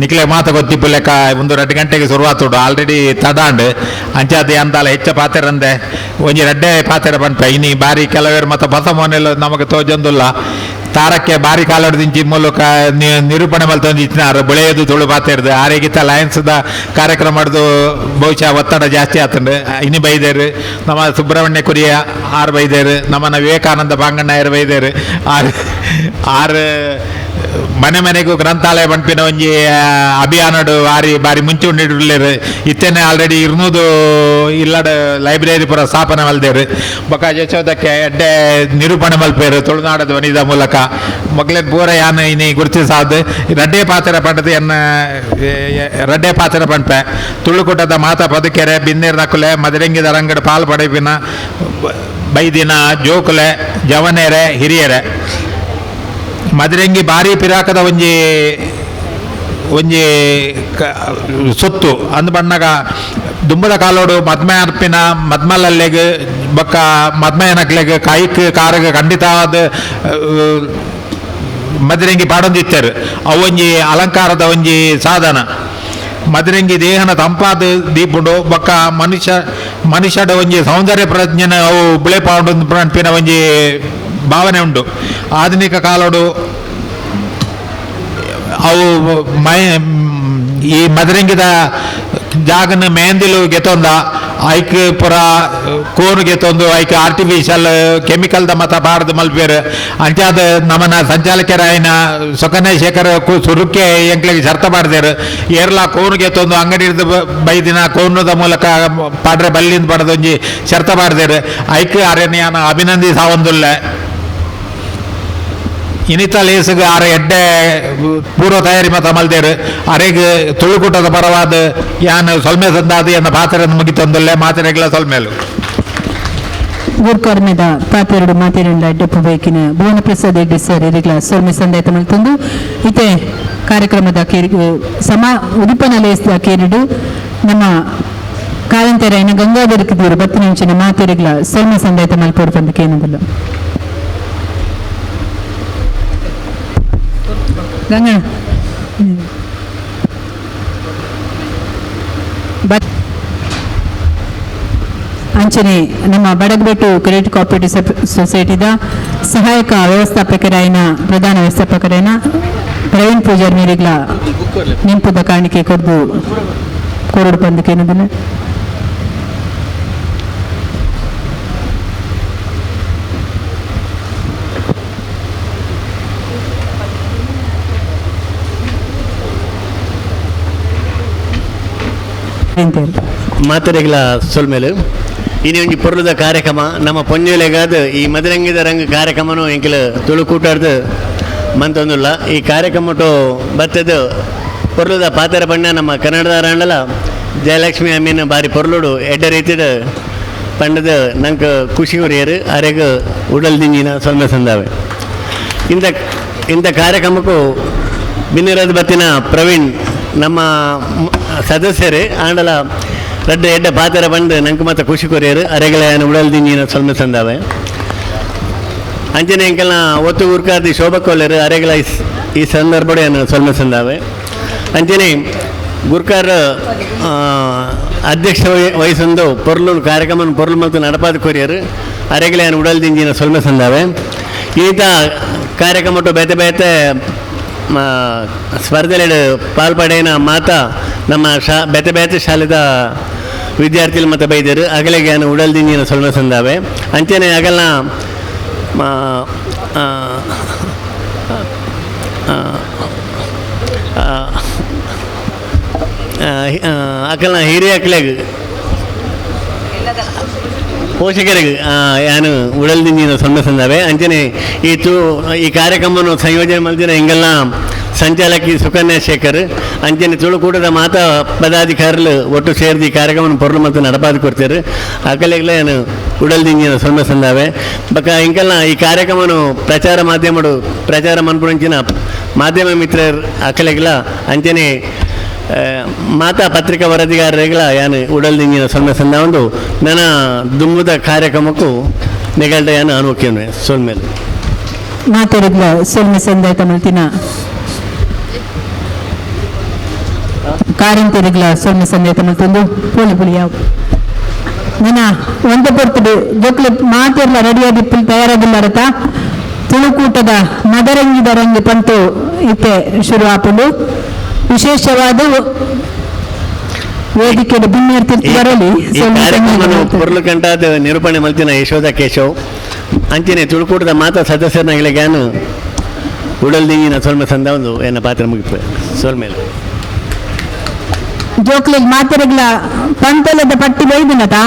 ನಿಕ್ಲೆ ಮಾತ ಗೊತ್ತಿಪ್ಪು ಲೆಕ್ಕ 1-2 ಗಂಟೆಗೆ ಶುರುವಾತುಡು ಆಲ್ರೆಡಿ ತಡಾಂಡು ಅಂಚಾದ ಅಂತಾಲ ಹೆಚ್ಚ ಪಾತೆರಂದೆ ಒಂಜಿ ರಡ್ಡೆ ಪಾತೆರ ಬಂಟ ಇನಿ ಬಾರಿ ಕೆಲವೇರು ಮತ್ತು ಬಸ ಮೋನೆಲ್ಲ ನಮಗೆ ತೋಜೊಂದುಲ್ಲ ತಾರಕ್ಕೆ ಬಾರಿ ಕಾಲೋಡ್ದಿಂಚಿ ಮೂಲಕ ನಿರೂಪಣೆ ಮಲ್ತೊಂದು ಇಚ್ಚಿನಾರು ಬೆಳೆಯೋದು ತುಳು ಪಾತೆರ್ದು ಆರೇಗಿತ್ತ ಲಯನ್ಸ್ದ ಕಾರ್ಯಕ್ರಮ ಮಾಡಿದು ಬಹುಶಃ ಒತ್ತಡ ಜಾಸ್ತಿ ಆತಂಡು ಇನಿ ಬೈದೇರು ನಮ್ಮ ಸುಬ್ರಹ್ಮಣ್ಯ ಕುರಿಯ 6 ಬೈದೇರು ನಮ್ಮನ್ನ ವಿವೇಕಾನಂದ ಬಾಂಗಣ್ಣಯ್ಯರು ಬೈದೇರು ಆರು ಮನೆಗೂ ಗ್ರಂಥಾಲಯ ಬಂಪಿನ ಒಂಜಿ ಅಭಿಯಾನಡು ಬಾರಿ ಮುಂಚೆ ಉಂಡಿಡ್ಲೇರು ಇತ್ತೇನೆ ಆಲ್ರೆಡಿ 200 ಇಲ್ಲಡ ಲೈಬ್ರರಿ ಪುರ ಸ್ಥಾಪನೆ ಮಲ್ದೇರು ಬೊಕ ಯಶೋದಕ್ಕೆ ಎಡ್ಡೆ ನಿರೂಪಣೆ ಮಲ್ಪೇರು ತುಳುನಾಡ ಧ್ವನಿದ ಮೂಲಕ ಮಗ್ಲೇನ್ ಪೂರ ಯಾನ ಇನಿ ಗುರುತಿಸಾದ ರಡ್ಡೆ ಪಾತ್ರ ಪಂಡದು ಎನ್ನ ರಡ್ಡೆ ಪಾತ್ರ ಪಂಪೆ ತುಳುಕೂಟದ ಮಾತಾ ಬದುಕೆರೆ ಬಿನ್ನೇರ್ ನಕುಲೆ ಮದರಂಗಿದ ರಂಗಡ ಪಾಲ್ ಪಡೆಪಿನ ಬೈದಿನ ಜೋಕುಲೆ ಜವನೇರೆ ಹಿರಿಯರೆ ಮದರಂಗಿ ಬಾರಿ ಪಿರಾಕದ ಒಂಜಿ ಸೊತ್ತು ಅಂದು ಬಣ್ಣಗ ದುಂಬದ ಕಾಲೋಡು ಮದ್ಮೆ ಅರ್ಪಿನ ಮದ್ಮಲಲ್ಲೆಗ್ ಬೊಕ್ಕ ಮದ್ಮೆಯನಕ್ಲೆಗ್ ಕೈಕ್ ಕಾರಗ ಖಂಡಿತವಾದ ಮದರಂಗಿ ಪಾಡೊಂದಿತ್ತರು ಅವು ಒಂಜಿ ಅಲಂಕಾರದ ಒಂಜಿ ಸಾಧನ ಮದರಂಗಿ ದೇಹನ ತಂಪಾದ ದೀಪುಂಡು ಬೊಕ್ಕ ಮನುಷ್ಯಡ ಒಂಜಿ ಸೌಂದರ್ಯ ಪ್ರಜ್ಞೆನ ಅವು ಬಿಳೆ ಪಾಂಡು ಪನ್ಪಿನ ಒಂಜಿ ಭಾವನೆ ಉಂಡು. ಆಧುನಿಕ ಕಾಲಡು ಅವು ಈ ಮದರಂಗಿದ ಜಾಗನ ಮೆಹಂದಿಲು ಗೆತ್ತೊಂದ ಐಕ್ ಪುರ ಕೋನು ಗೆತ್ತೊಂದು ಐಕ್ ಆರ್ಟಿಫಿಷಿಯಲ್ ಕೆಮಿಕಲ್ದ ಮತ ಬಾರ್ದು ಮಲ್ಪೇರು ಅಂಚಾದ ನಮ್ಮನ ಸಂಚಾಲಕರ ಆಯ್ನ ಸೊಕನೆ ಶೇಖರ ಸುರುಕ್ಕೆ ಎಂಕ್ಲಿಗೆ ಶರ್ತ ಬಾರ್ದೇರು ಏರ್ಲ ಕೋನು ಗೆತ್ತೊಂದು ಅಂಗಡಿ ಬೈದಿನ ಕೋನದ ಮೂಲಕ ಪಾಡ್ರೆ ಬಲ್ಲಿಂದ ಬಡದೊಂಜಿ ಶರ್ತ ಬಾರ್ದೇರು ಐಕ್ ಅರಣ್ಯಾನ ಅಭಿನಂದಿ ಸಾವಂದುಲ್ಲ ಇನಿತ ಲೇಸಿಗೆ ಆರ ಎಡ್ಡೆ ಪೂರ್ವ ತಯಾರಿ ಮತ ಮಲ್ದೇರು ಅರೆಗೆ ತುಳುಕೂಟದ ಪರವಾದ ಯಾನು ಸೊಲ್ಮೆ ಸಂದಾದಿ ಎನ್ನ ಪಾತ್ರೆ ಮುಗಿತೊಂದಲ್ಲೇ ಮಾತೆರೆಗಳ ಸೊಲ್ಮೇಲು ಗುರ್ಕರ್ಮೆದ ಪಾತೆರಡು ಮಾತೆರೆಂಡ ಅಡ್ಡಪ್ಪು ಬೈಕಿನ ಭುವನ ಪ್ರಸಾದ್ ಹೆಗ್ಡೆ ಸರ್ ಇರಿಗ್ಲ ಸೊಲ್ಮೆ ಸಂದಾಯತ ಮಲ್ತೊಂದು ಇತೆ ಕಾರ್ಯಕ್ರಮದ ಉಡುಪನ ಲೇಸ್ದ ಕೇರಿಡು ನಮ್ಮ ಕಾರಂತೆರಾಯನ ಗಂಗಾಧರ ಕಿದೂರು ಬತ್ತಿನಂಚಿನ ಮಾತೆರೆಗ್ಲ ಸೊಲ್ಮೆ ಸಂದಾಯತ ಮಲ್ಪೋಡು ಬಂದಕ್ಕೆ ಏನದಿಲ್ಲ ಗಂಗಣ ಅಂಚನೆ ನಮ್ಮ ಬಡಗಬೆಟ್ಟು ಕ್ರೆಡಿಟ್ ಕೋಆಪರೇಟಿವ್ ಸೊಸೈಟಿದ ಸಹಾಯಕ ವ್ಯವಸ್ಥಾಪಕರಾಯಿನ ಪ್ರಧಾನ ವ್ಯವಸ್ಥಾಪಕರಾಯಿನ ಪ್ರವೀಣ್ ಪೂಜಾರ್ ಮೇರಿಗ್ಲ ನಿಂಪುದ ಕಾಣಿಕೆ ಕೊಡ್ದು ಕೋರಡು ಬಂದಕ್ಕೆ ಏನದಿಲ್ಲ ಮಾತೆರೆಗಳ ಸೊಲ್ಮೇಲು ಇನಿ ಒಂಜಿ ಪೊರ್ಲುದ ಕಾರ್ಯಕ್ರಮ ನಮ್ಮ ಪೊಂಜೋಲೆಗಾದ ಈ ಮದರಂಗಿದ ರಂಗ ಕಾರ್ಯಕ್ರಮನು ಎಂಕಲ್ ತುಳುಕೂಟಾಡ್ದು ಮಂತೊಂದುಲ್ಲ ಈ ಕಾರ್ಯಕ್ರಮಟು ಬತ್ತದು ಪೊರ್ಲುದ ಪಾತೆರ ಬಣ್ಣ ನಮ್ಮ ಕನ್ನಡದ ರಾಂಡಲ ಜಯಲಕ್ಷ್ಮಿ ಅಮ್ಮೀನ ಬಾರಿ ಪೊರ್ಲುಡು ಎಡ್ಡ ರೀತಿದ ಪಂಡದ ನಂಗೆ ಖುಷಿ ಉರಿಯರು ಅರೆಗ ಉಡಲ್ ದಿಂಜಿನ ಸೊಲ್ಮೆ ಸಂದಾವೆ ಇಂಥ ಕಾರ್ಯಕ್ರಮಕ್ಕೂ ಬಿನ್ನಿರದ ಬತ್ತಿನ ಪ್ರವೀಣ್ ನಮ್ಮ ಸದಸ್ಯರು ಆಂಡಲ ರಡ್ಡ ಎಡ್ಡ ಪಾತೆರ ಬಂದು ನಂಗೆ ಮತ್ತೆ ಖುಷಿ ಕೊರಿಯರು ಅರೆಗಳ ಉಡಲ್ ದಿಂಜಿನ ಸೊಲ್ಮೆ ಸಂದಾವೆ ಅಂಚನೆ ಎಂಕಲ್ನ ಒತ್ತು ಉರ್ಕಾದಿ ಶೋಭಕ್ಕೊಲ್ಲರು ಅರೆಗಳ ಈ ಸಂದರ್ಭಡು ಏನು ಸೊಲ್ಮೆ ಸಂದಾವೆ ಅಂಚನೆ ಗುರ್ಕಾರ್ ಅಧ್ಯಕ್ಷ ವಹಿಸೊಂದು ಪೊರ್ಲು ಕಾರ್ಯಕ್ರಮ ಪೊರ್ಲು ಮತ್ತು ನಡಪಾದ ಕೊರಿಯರು ಅರೆಗಳ ಉಡಲ್ ದಿಂಜಿನ ಸೊಲ್ಮೆ ಸಂದಾವೆ ಈತ ಕಾರ್ಯಕ್ರಮ ಬೇತೆ ಬೇತೆ ಸ್ಪರ್ಧೆಯಲ್ಲಿ ಪಾಲ್ಪಡೆನ ಮಾತ ನಮ್ಮ ಬೇತೆ ಬೇತೆ ಶಾಲೆದ ವಿದ್ಯಾರ್ಥಿಗಳು ಮತ್ತು ಬೈದರು ಅಗಲಿಗೆ ಉಡಲ್ ದಿಂಜಿನ ಸೊಲ್ಮೆ ಸಂದಾವೆ ಅಂಚನೆ ಅಗಲ್ನ ಅಕಲ್ನ ಹಿರಿಯ ಅಕ್ಲೆಗ್ ಪೋಷಕರಿಗೆ ಏನು ಉಡಲ್ ದಿಂಜಿನ ಸೊಲ್ಮೆ ಸಂದಾವೆ ಅಂಚನೆ ಈ ಕಾರ್ಯಕ್ರಮವನ್ನು ಸಂಯೋಜನೆ ಮಾಡಿದ ಹಿಂಗೆಲ್ಲ ಸಂಚಾಲಕಿ ಸುಕನ್ಯಾ ಶೇಖರ್ ಅಂಚನೆ ತುಳುಕೂಟದ ಮಾತಾ ಪದಾಧಿಕಾರಿಗಳು ಒಟ್ಟು ಸೇರಿದ ಈ ಕಾರ್ಯಕ್ರಮವನ್ನು ಪೊರ್ಲು ಮತ್ತು ನಡಪಾದ ಕೊಡ್ತಾರೆ ಅಕಲೆಗಳ ಏನು ಉಡಲ್ ದಿಂಜಿನ ಸೊಲ್ಮೆ ಸಂದಾವೆ ಬಕ ಹಿಂಗೆಲ್ಲ ಈ ಕಾರ್ಯಕ್ರಮವನ್ನು ಪ್ರಚಾರ ಮನ್ಪುರಂಚಿನ ಮಾಧ್ಯಮ ಮಿತ್ರರು ಅಕಲೆಗಳ ಅಂಚನೆ ಮಾತಾ ಪತ್ರಿಕಾ ವರದಿಗಾರರಿಗಳ ಯಾನು ಉಡಲ್ ದಿಂಜಿನ ಸೊಲ್ಮೆ ಸಂದಾವಂದು ನನ್ನ ದುಮ್ಮದ ಕಾರ್ಯಕ್ರಮಕ್ಕೂ ನಿಗಲ್ಡ ಯಾನು ಅನುಮೋಕ್ಯವೆ ಸೊಲ್ಮೇಲೆ ಮಾತೆರೆಗ್ಲ ಸೊಲ್ಮೆ ಸಂದಾಯತ ಮಲ್ತಿನ ಕಾರಂತೆರೆಗ್ಲ ಸೊಲ್ಮೆ ಸಂದಾಯತ ಮಲ್ತೊಂದು ಪುಳಿ ಯಾವ ನನ್ನ ಒಂದು ಪೊರ್ತುಡು ಜೊಕ್ಲು ಮಾತೆರ್ಲ ರೆಡಿಯಾಗಿ ತಯಾರಾಗಿಲ್ಲಾರತ ತುಳುಕೂಟದ ಮದರಂಗಿದ ರಂಗು ಪಂತು ಇತ್ತೆ ಶುರು ಆಪುಂಡು ವಿಶೇಷವಾದ ವೇದಿಕೆ ಬಿನ್ನೇರ್ತಿರ್ತಿ ಬರಲಿ ಪೊರ್ಲು ಕಂಟಾದ ನಿರೂಪಣೆ ಮಲ್ತಿನ ಯಶೋಧ ಕೇಶವ್ ಅಂಚನೆ ತುಳುಕೂಟದ ಮಾತಾ ಸದಸ್ಯರನಾಗಲಿಗಾನು ಉಡಲ್ ದಿಂಜಿನ ಸೊಲ್ಮೆ ಸಂದ ಒಂದು ಏನ ಪಾತ್ರ ಮುಗಿಪ ಸೊಲ್ಮೇಲೆ ಜೋಕ್ಲಿಗೆ ಮಾತೆರೆಗ್ಲ ಪಂತಲದ ಪಟ್ಟಿ ಬೈದಿನತಾ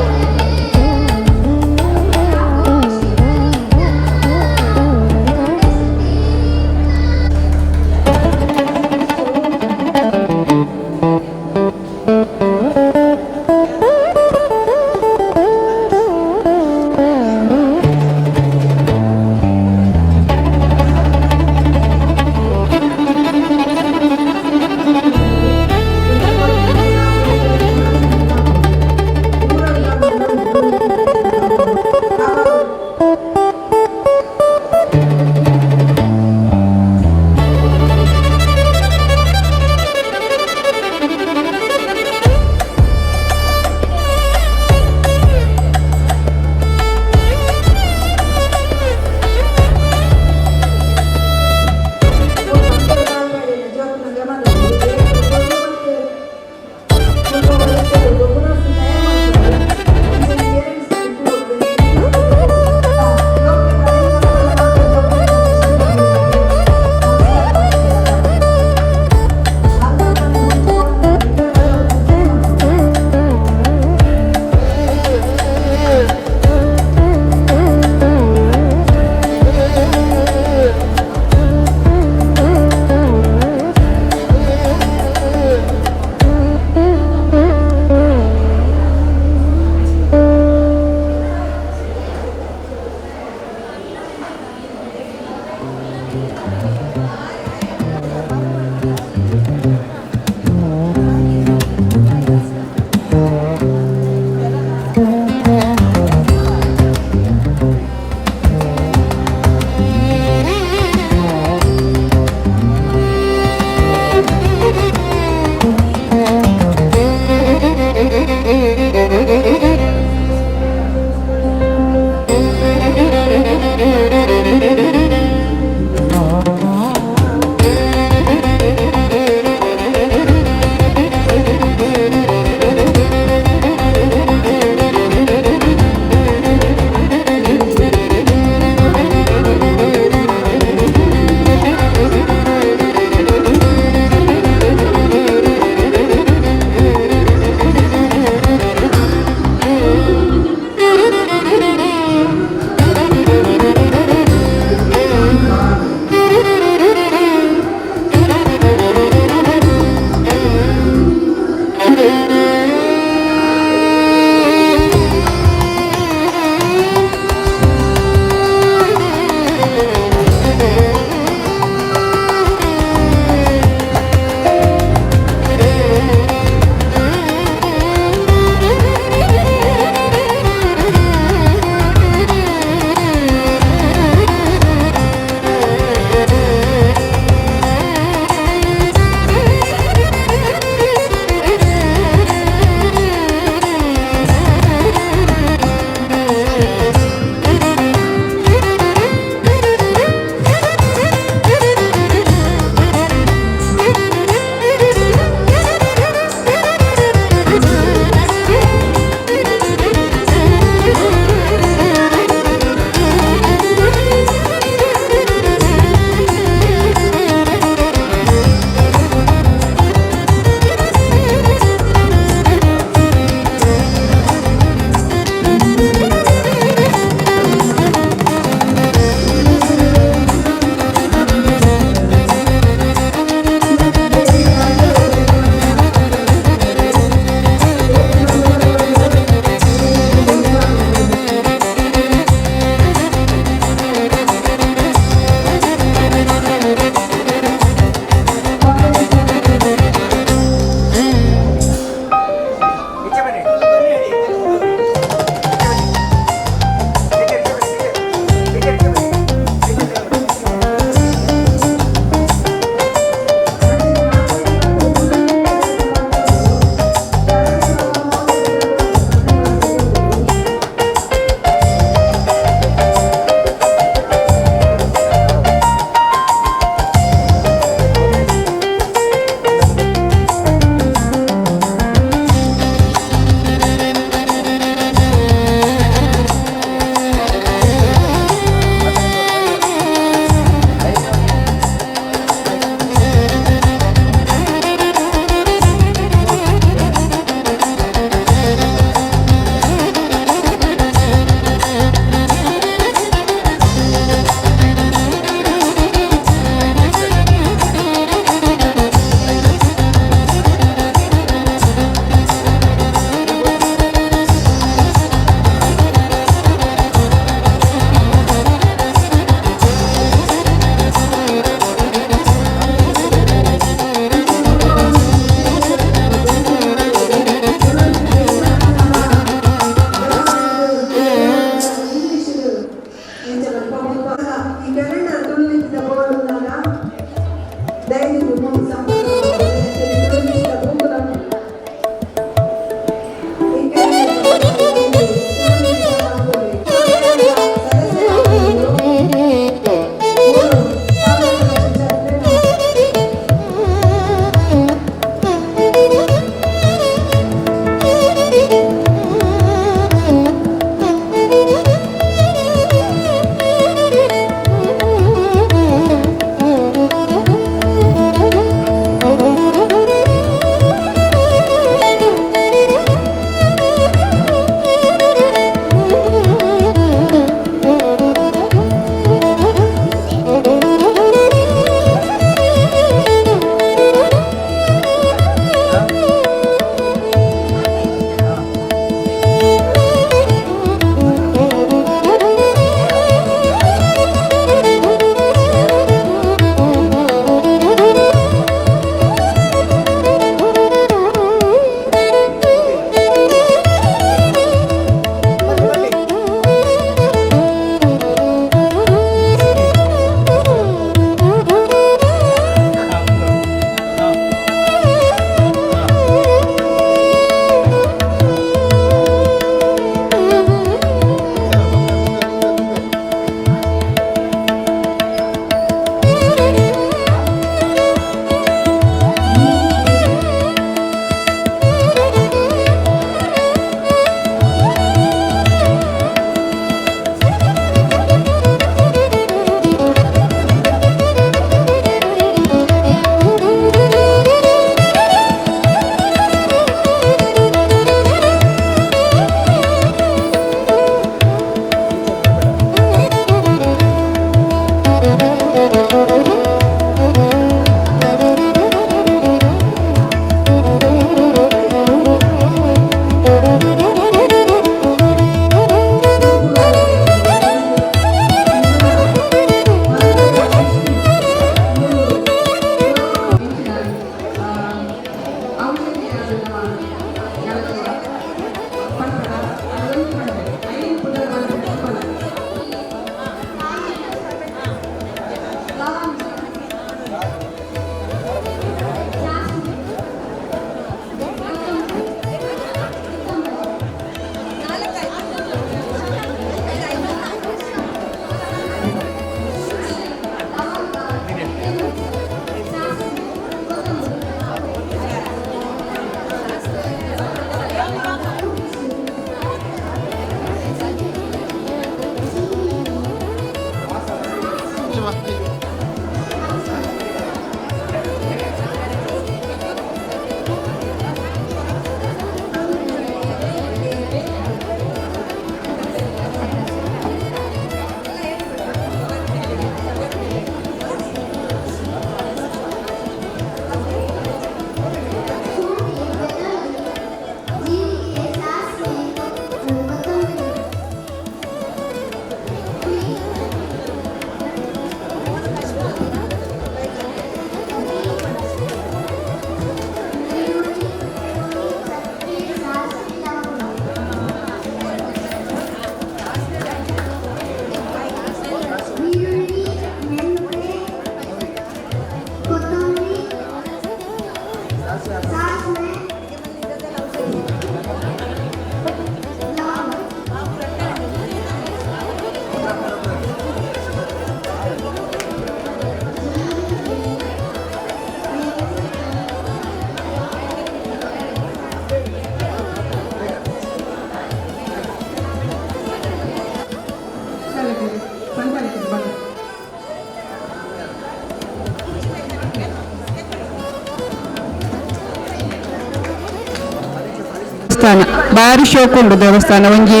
ದೇವಸ್ಥಾನ ಬಾರಿ ಶೋಕುಂಡು ದೇವಸ್ಥಾನ ಒಂಜಿ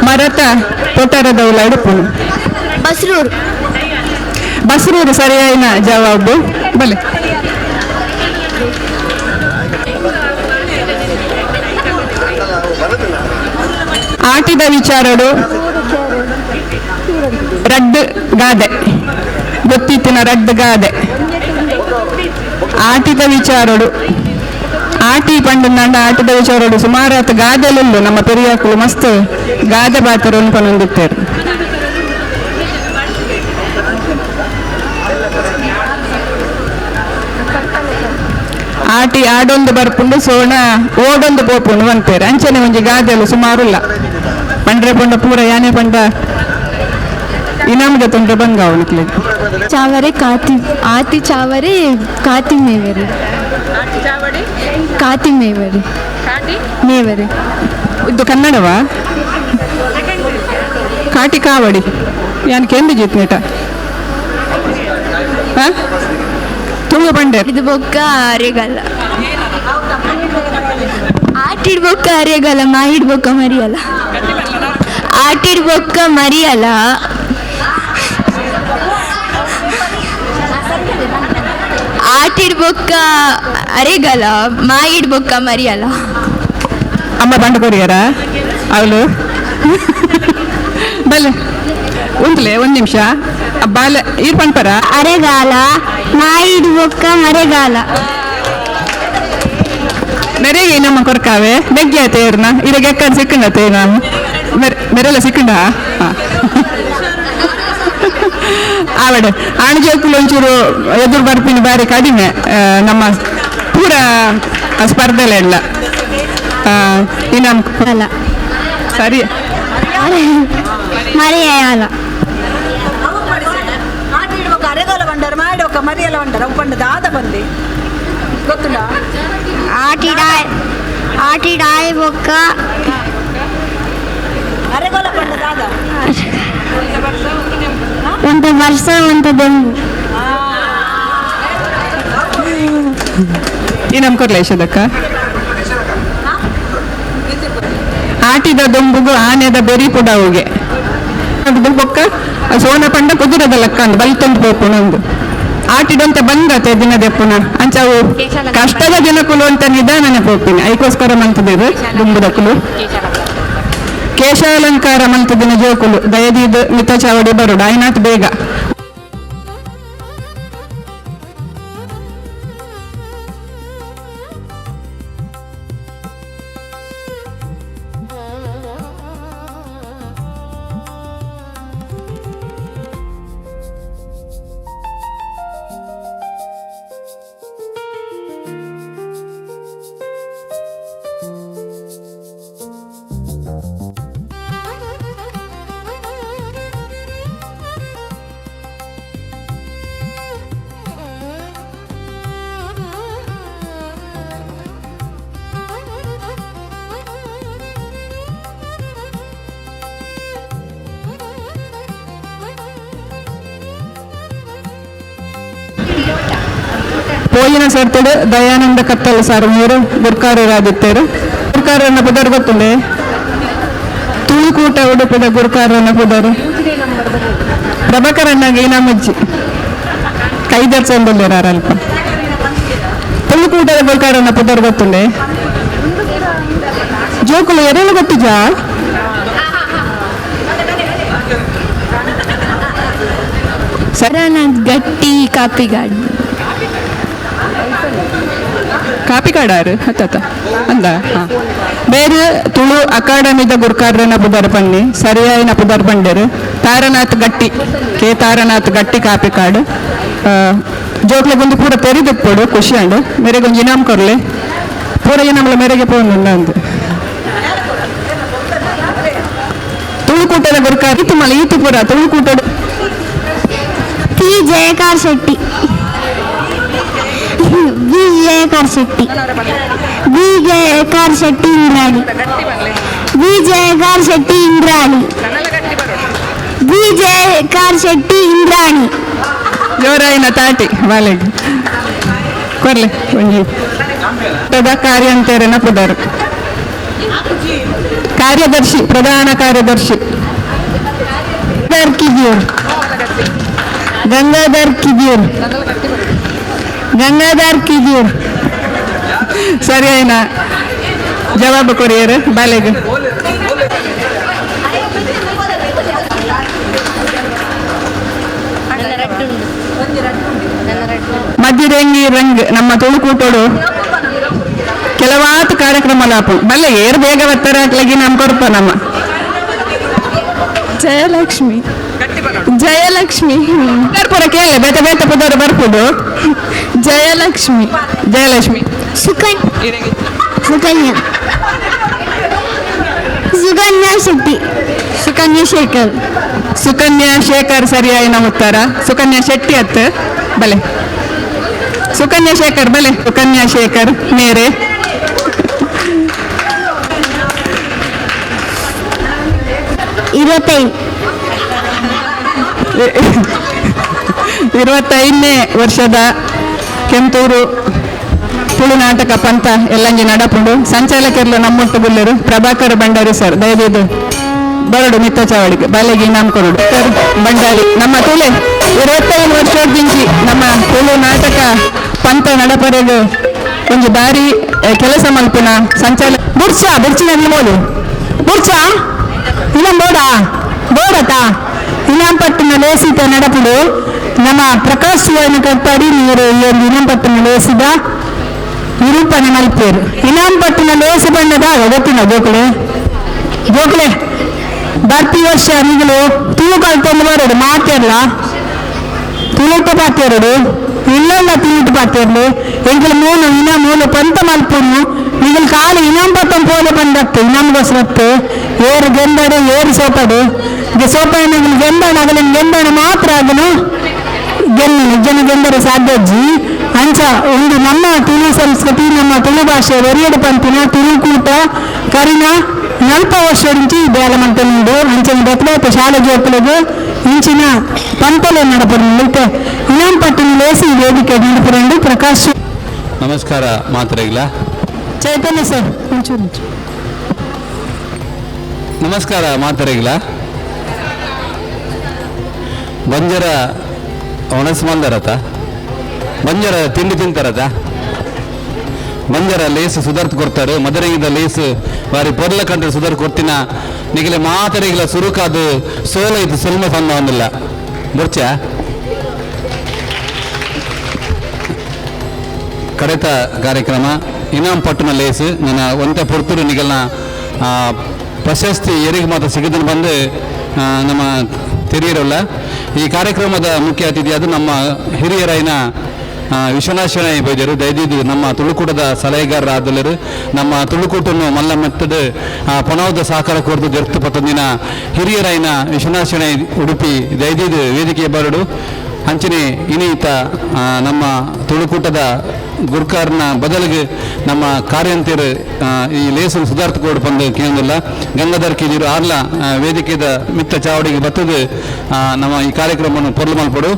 ಮರತ ತೊಟರದ ಉಲಾಡುಪುನು ಬಸ್ರೂರು ಬಸ್ರೂರು ಸರಿಯಾಯಿನ ಜವಾಬು ಬಲೆ ಆಟಿದ ವಿಚಾರಡು ರಡ್ಡ್ ಗಾದೆ ಗೊತ್ತಿತ್ತಿನ ರಡ್ಡ್ ಗಾದೆ ಆಟಿದ ವಿಚಾರಡು ಆಟಿ ಪಂಡು ನಂಡ ಆಟದ ವಿಚಾರಡು ಸುಮಾರಾತ್ ಗಾದೆಲುಂಡು ನಮ್ಮ ಪೆರಿಯಾಕುಲು ಮಸ್ತ್ ಗಾದೆ ಬಾತರು ಅನ್ಕೊಂಡೊಂದಿತ್ತೇರು ಆಟಿ ಆಡೊಂದು ಬರ್ಪುಂಡು ಸೋಣ ಓಡೊಂದು ಪೋಪುಂಡು ಅಂತಾರೆ ಅಂಚನೆ ಒಂಜಿ ಗಾದೆಲು ಸುಮಾರುಲ್ಲ ಪಂಡ್ರೆ ಪಂಡ ಪೂರ ಯಾನೆ ಪಂಡ ಇನಾಮ್ಗೆ ತೊಂದ್ರೆ ಬಂಗ ಅವನಿಗೆ ಚಾವರೆ ಕಾತಿ ಆತಿ ಚಾವರೆ ಕಾತಿ ಮೇವರೆ ಕಾತಿ ಮೇವರೆ ಮೇವರೆ ಇದು ಕನ್ನಡವಾ ಕಾಟಿ ಕಾವಡಿ ಯಾನ್ ಕೆಂದು ಜಿತ್ನೇಟ ತುಂಗ ಬಂಡೆ ಇದು ಬೊಕ್ಕ ಅರೆಗಲ್ಲ ಆಟಿಡ್ ಬೊಕ್ಕ ಅರೆಗಲ್ಲ ಮಾಹಿಡ್ ಬೊಕ್ಕ ಮರಿಯಲ್ಲ ಆಟಿಡ್ ಬೊಕ್ಕ ಮರಿಯಲ್ಲ ಆಟಿಡ್ ಬೊಕ್ಕ ಅರೆಗಲ್ಲ ಮಾಯಿಡ್ ಬೊಕ್ಕ ಮರಿಯಲ್ಲ ಅಮ್ಮ ಬಂಡು ಕೊರಿಯರ ಅವಳು ಬಲ್ಲೆ ಉಂಟ್ಲೆ ಒಂದು ನಿಮಿಷ ಬಾಲ ಈರ್ ಪಂಪರ ಅರೆಗಾಲ ಮಾಯಿಡ್ ಬೊಕ್ಕ ಮರೆಗಾಲ ನೆರೆಗೆ ನಮ್ಮ ಕೊರ್ಕಾವೆ ಬೆಗ್ಗಿ ಆಯ್ತು ಏರ್ನ ಇರ ಗೆಕ್ಕರ್ ಸಿಕ್ಕಂಡತೆ ನಾವು ಮೆರೆಲ್ಲ ಸಿಕ್ಕಂಡ ಆವಡೆ ಆಣಜೋಕುಲು ಒಂಚೂರು ಎದುರು ಬರ್ಪಿನ ಬಾರಿ ಕಡಿಮೆ ನಮ್ಮ ಪೂರ ಸ್ಪರ್ಧೆಲೆ ಇಲ್ಲ ಇನ್ನು ಅಲ್ಲ ಸರಿ ಮರೆಯಲ್ಲ ಅರೆಗಾಲ ಬಂಡಾರ ಮಾಡಿ ఒక ಮರಿಯಲ್ಲ ಬಂಡಾರ ಉಪ್ಪಂಡ ದಾದ ಬಂದಿ ಗೊತ್ತುಂಡ ಆಟಿಡಾಯ್ ಬೊಕ್ಕ ಅರೆಗಾಲ ಬಂಡ ದಾದ ಒಂದು ವರ್ಷ ಒಂದು ದೊಂಬು ಈ ನಮ್ ಕೊರ್ಲೇಶದಕ್ಕ ಆಟಿದ ದೊಂಬುಗು ಆನೆದ ಬೆರಿ ಪುಡವುಗೆ ಬೊಕ್ಕ ಸೋನ ಪಂಡ ಕುದುರದ ಲೆಕ್ಕ ಅಂದು ಬಲ್ತೊಂದು ಪೋಪುಣಂದು ಆಟಿಡಂತ ಬಂದತೆ ದಿನದೆಪ್ಪುನ ಅಂಚವು ಕಷ್ಟದ ದಿನಕುಲು ಅಂತ ನಿಧಾನನೆ ಪೋಪಿನ ಐಕೋಸ್ಕರ ಮಂತದಿರು ದುಂಬುದಕುಲು ಕೇಶಾಲಂಕಾರ ಮಂತದಿನ ಜೋಕುಲು ದಯದಿದು ಮಿತ ಚಾವಡಿ ಬರುಡು ಆಯ್ನಾತ್ ಬೇಗ ಪೋಯಿನ ಸರ್ತಿಡು ದಯಾನಂದ ಕತ್ತಲು ಸರ್ ಮೂರು ಗುರ್ಕಾರರಾದಿತ್ತೇರು ಗುರ್ಕಾರನ ಪುದರ್ ಗೊತ್ತುಂಡೆ ತುಳುಕೂಟ ಉಡುಪಿದ ಗುರ್ಕಾರನ ಪುದರು ಪ್ರಭಾಕರಣ್ಣಗೆ ಇನಾಮಜ್ಜಿ ಕೈದರ್ಸಂದಲ್ಲಿರಾರ ಅಲ್ಪ ತುಳುಕೂಟದ ಗುರ್ಕಾರನ ಪುದರ್ ಗೊತ್ತುಂಡೆ ಜೋಕುಲು ಎರೆಲ್ಲ ಗೊತ್ತಿಜಾ ಸರನಾಥ್ ಗಟ್ಟಿ ಕಾಪಿಗಾಡ್ ಕಾಪಿಕಾಡಾರು ಹತ್ತ ಅಂದ ಬೇರೆ ತುಳು ಅಕಾಡೆಮಿದ ಗುರ್ಕಾರನ ಪುದರ್ ಪಣ್ಣಿ ಸರಿಯಾಯಿನ ಪುದರ್ ಪಂಡರು ತಾರನಾಥ್ ಗಟ್ಟಿ ಕೆ ತಾರನಾಥ್ ಗಟ್ಟಿ ಕಾಪಿಕಾಡು ಜೋಕ್ಲೆಗೊಂದು ಪೂರ ತೆರಿದಿಪ್ಪಡು ಖುಷಿ ಅಂಡು ಮೇರೆಗೊಂದು ಇನಾಮ್ ಕೊರ್ಲೆ ಪೂರ ಇನಾಮ್ಲ ಮೇರೆಗೆ ಪೋಂದು ಅಂದು ತುಳುಕೂಟದ ಗುರ್ಕಾರ ಈತು ಮಲ ಈತು ಪೂರ ತುಳುಕೂಟದ P Jayakar Shetty B Jayakar Shetty B Jayakar Shetty Indrani B Jayakar Shetty Indrani B Jayakar Shetty Indrani ಜೋರಾಯಿನ ತಾಟಿ ಬಾಲೆಗೆ ಕೊರ್ಲೆ ಒಂಜಿ ಕಾರ್ಯಾಂತೇರನ ಪುದರ್ ಕಾರ್ಯದರ್ಶಿ ಪ್ರಧಾನ ಕಾರ್ಯದರ್ಶಿ ಗಂಗಾಧರ್ ಕಿದಿಯೂರ್ ಗಂಗಾಧರ್ ಕಿದಿಯೂರ್ ಸರಿ ಆಯ್ನ ಜವಾಬು ಕೊರಿಯರು ಬಾಲೆಗೆ ಮಧ್ಯರಂಗಿ ರಂಗ್ ನಮ್ಮ ತುಳುಕೂಟೋಡು ಕೆಲವಾತು ಕಾರ್ಯಕ್ರಮ ಲಾಪು ಬಲ್ಲೆ ಏರು ಬೇಗ ಬರ್ತಾರೆ ಹಾಕ್ಲಾಗಿ ನಮ್ಮ ಕೊರಪ ನಮ್ಮ ಜಯಲಕ್ಷ್ಮಿ ಜಯಲಕ್ಷ್ಮಿ ಪುರ ಕೇಳಿ ಬೇತ ಬೇತ ಪದವರು ಬರ್ಬೋದು ಜಯಲಕ್ಷ್ಮಿ ಜಯಲಕ್ಷ್ಮಿ ಸುಕನ್ಯಾ ಸುಕನ್ಯಾ ಶೆಟ್ಟಿ ಸುಕನ್ಯಾ ಶೇಖರ್ ಸುಕನ್ಯಾ ಶೇಖರ್ ಸರಿಯಾಯಿನ ಉತ್ತರ ಸುಕನ್ಯಾ ಶೆಟ್ಟಿ ಅತ್ತ ಬಲೆ ಸುಕನ್ಯಾ ಶೇಖರ್ ಬಲೆ ಸುಕನ್ಯಾ ಶೇಖರ್ ಮೇರೆ ಇರುವತ್ತೈದನೇ ವರ್ಷದ ಕೆಂತೂರು ತುಳು ನಾಟಕ ಪಂಥ ಎಲ್ಲಂಜಿ ನಡಪುಂಡು ಸಂಚಾಲಕರ್ಲು ನಮ್ಮೊಟ್ಟು ಬುಲ್ಲರು ಪ್ರಭಾಕರ್ ಭಂಡಾರಿ ಸರ್ ದಯವಿದು ಬರಡು ಮಿತ್ತ ಚಾವಡಿಗೆ ಬಾಲೆಗೆ ಇನಾಮ್ ಕೊರಡು ಭಂಡಾರಿ ನಮ್ಮ ತುಳು 25 ವರ್ಷದಿಂಚಿ ನಮ್ಮ ತುಳು ನಾಟಕ ಪಂಥ ನಡಪರೆದು ಒಂದು ಬಾರಿ ಕೆಲಸ ಮಲ್ಪುನ ಸಂಚಾಲಕ ಬುರ್ಚಿನ ನಿಮೋದು ಬುರ್ಚಾ ಇನಂ ಬೋಡತಾ ಇನಾಂಪಟ್ಟಿನ ಲೇಸಿತ ನಡಪುಡು ನಮ್ಮ ಪ್ರಕಾಶ್ ಸುವರ್ಣ ಕಟ್ಟಾಡಿ ನೀರು ಇನಾಂಪಟ್ಟಿನ ಲೇಸಿದ ನಿರೂಪಣೆ ಮಲ್ಪೇರು ಇನಾಂಪಟ್ಟಿನ ಲೇಸಿ ಬಣ್ಣದ ಗೊತ್ತಿನ ಜೋಕುಲೆ ಬರ್ತಿ ವರ್ಷ ನಿಗಲು ತುಳು ಕಲ್ತೊಂದು ಬರೋಡು ಮಾತೇರ್ಲ ತುಳುಟ ಪಾತೇರಡು ಇಲ್ಲೆಲ್ಲ ತುಳುಟು ಪಾತೇರ್ಲು ಎಂಕಲು ಮೂಲು ಪಂತ ಮಲ್ಪುನು ನಿಗಲು ಕಾಲು ಇನಾಂಪತ್ತಂ ಪೋಲೆ ಬಂದತ್ತು ಇನಾಮ್ಗೋಸ್ರತ್ತು ಏರು ಗೆಂದಡು ಏರು ಸೋಪಡು ಸೋಪನ ಗೆಂದಣ ಅಗಲಿನ ಗೆಂದಣ ಮಾತ್ರ ಅದನ್ನು ಜನ ಗೆಂದರೆ ಸಾಧ್ಯಜ್ಜಿ ಅಂಚ ಒಂದು ನಮ್ಮ ತುಳು ಸಂಸ್ಕೃತಿ ನಮ್ಮ ತುಳು ಭಾಷೆ ಒರಿಯಡು ಪಂಪಿನ ತುಳುಕೂಟ ಕರಿನ 40 ವರ್ಷ నుంచి ಬೇಲಮಂತ ನೀಡು ಅಂಚಿನ ಬೆತ್ತಬೇತ ಶಾಲೆ ಜೋಕುಲದು ಇಂಚಿನ ಪಂಪಲೆ ನಡಪುರತೆ ಇನಾಂ ಪಟ್ಟಿನ ಲೇಸಿ ವೇದಿಕೆ ನಡಪುರಂಡು ಪ್ರಕಾಶ್ ನಮಸ್ಕಾರ ಮಾತ್ರೆಗಳ ಚೈತನ್ಯ ಸರ್ ಒಂಚೂರು ನಮಸ್ಕಾರ ಮಾತ್ರೆಗಳ ಬಂಜರ ಒಣಸ್ಮಂದರತ ಬಂಜರ ತಿಂಡಿ ತಿಂತಾರತ ಬಂಜರ ಲೇಸ್ ಸುಧಾರ್ತ್ ಕೊಡ್ತಾರೆ ಮದರಂಗಿದ ಲೇಸ್ ವಾರಿ ಪೊರ್ಲ ಕಂಡ್ರೆ ಸುಧಾರ್ ಕೊಡ್ತಿನ ನಿಗಲೆ ಮಾತರಿಗಳ ಸುರುಕಾದು ಸೋಲ ಇದು ಸೊಲ್ಮ ಫನ್ನ ಒಂದಿಲ್ಲ ಬುರ್ಚ ಕಡೆತ ಕಾರ್ಯಕ್ರಮ ಇನಾಮ್ ಪಟ್ಟಣ ಲೇಸ್ ನನ್ನ ಒಂತೆ ಪೊರ್ತೂರು ನಿಗಲ್ನ ಪ್ರಶಸ್ತಿ ಏರಿಗೆ ಮಾತ್ರ ಸಿಗದನ್ನು ಬಂದು ನಮ್ಮ ತೆರೆಯಿರಲ್ಲ ಈ ಕಾರ್ಯಕ್ರಮದ ಮುಖ್ಯ ಅತಿಥಿಯಾದ ನಮ್ಮ ಹಿರಿಯರೈನ ವಿಶ್ವನಾಥ್ ಶೆಣೈ ಬೈದರು ದಯದಿದ್ದು ನಮ್ಮ ತುಳುಕೂಟದ ಸಲಹೆಗಾರರಾದಲ್ಲರು ನಮ್ಮ ತುಳುಕೂಟನ್ನು ಮಲ್ಲ ಮೆತ್ತದ ಪಣವದ ಸಹಕಾರ ಕೊರತು ಜರ್ತು ಪತ್ತೊಂದಿನ ಹಿರಿಯರೈನ ವಿಶ್ವನಾಥ್ ಶೆಣೈ ಉಡುಪಿ ದಯದಿದ್ದು ವೇದಿಕೆ ಬರಡು ಹಂಚಿನಿ ಇನೀತ ನಮ್ಮ ತುಳುಕೂಟದ ಗುರ್ಕಾರ್ನ ಬದಲಿಗೆ ನಮ್ಮ ಕಾರ್ಯಂತಿರು ಈ ಲೇಸನ್ನು ಸುಧಾರಿಸಿಕೊಂಡು ಬಂದು ಕೇಂದ್ರಲ್ಲ ಗಂಗಾಧರ್ ಕಿದಿರು ಆರ್ಲ ವೇದಿಕೆದ ಮಿತ್ತ ಚಾವಡಿಗೆ ಬತ್ತದು ನಮ್ಮ ಈ ಕಾರ್ಯಕ್ರಮವನ್ನು ಪೊರ್ಲು ಮಲ್ಪಡು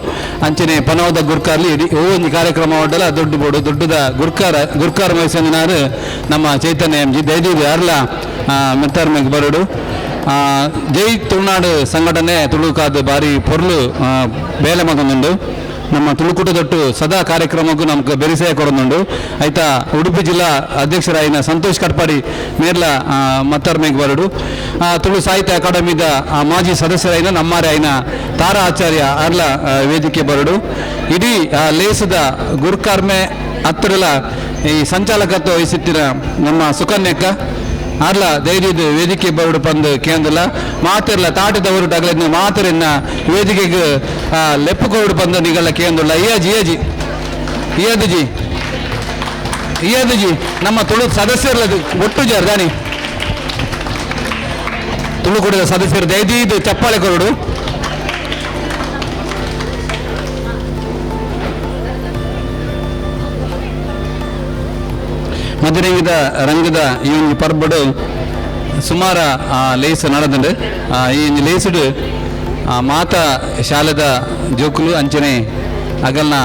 ಅಂಚನೆ ಪನವದ ಗುರ್ಕಾರ್ಲಿ ಒಂದು ಕಾರ್ಯಕ್ರಮ ಒಡ್ಡಲ ದೊಡ್ಡದ ಗುರ್ಕಾರ ವಯಸ್ಸಿನಾರು ನಮ್ಮ ಚೈತನ್ಯ ಎಂ ಜಿ ದಯದೀವಿ ಆರ್ಲ ಮೆತ್ತಾರ್ಮೆಗೆ ಬರಡು ಜೈ ತುಳುನಾಡು ಸಂಘಟನೆ ತುಳುಕಾದ ಬಾರಿ ಪೊರ್ಲು ಬೇಲೆ ಮಗನುಂಡು ನಮ್ಮ ತುಳುಕೂಟದೊಟ್ಟು ಸದಾ ಕಾರ್ಯಕ್ರಮಕ್ಕೂ ನಮ್ಗೆ ಬೆರಿಸೆ ಕೊರೊಂದುಂಡು ಆಯ್ತಾ ಉಡುಪಿ ಜಿಲ್ಲಾ ಅಧ್ಯಕ್ಷರಾಯಿನ ಸಂತೋಷ್ ಕಟ್ಪಾಡಿ ಮೇರ್ಲ ಮತ್ತರ್ಮೆಗೆ ಬರಡು ತುಳು ಸಾಹಿತ್ಯ ಅಕಾಡೆಮಿದ ಮಾಜಿ ಸದಸ್ಯರಾಯಿನ ನಮ್ಮಾರೆ ಆಯ್ನ ತಾರಾ ಆಚಾರ್ಯ ಆರ್ಲ ವೇದಿಕೆ ಬರಡು ಇಡೀ ಲೇಸದ ಗುರುಕಾರ್ಮೆ ಹತ್ತಿರಲ ಈ ಸಂಚಾಲಕತ್ವ ವಹಿಸಿಟ್ಟಿನ ನಮ್ಮ ಸುಕನ್ಯಕ್ಕ ಆರ್ಲ ಧೈರ್ಯದ ವೇದಿಕೆ ಬರಡು ಬಂದು ಕೇಂದ್ರಲ್ಲ ಮಾತಿರ್ಲ ತಾಟದ ಹೊರಟಾಗಲ ಮಾತರಿನ ವೇದಿಕೆಗೆ ಲೆಪ್ಪುಕೊರಡು ಬಂದು ನಿಗಲ್ಲ ಕೇಂದ್ರಲ್ಲ ಇಯದುಜಿ ನಮ್ಮ ತುಳು ಸದಸ್ಯರದು ಒಟ್ಟು ಜಾರ್ ದಾನಿ ತುಳುಕೂಟದ ಸದಸ್ಯರು ದೈದೀದು ಚಪ್ಪಾಳೆ ಕೊರಡು ಮಧುರಂಗದ ರಂಗದ ಈ ಒಂದು ಪರ್ಬಡು ಸುಮಾರು ಲೇಸ್ ನಡೆದುಂಡು ಈ ಲೇಸುಡು ಮಾತ ಶಾಲೆದ ಜೋಕುಲು ಅಂಚನೆ ಅಗಲ್ನ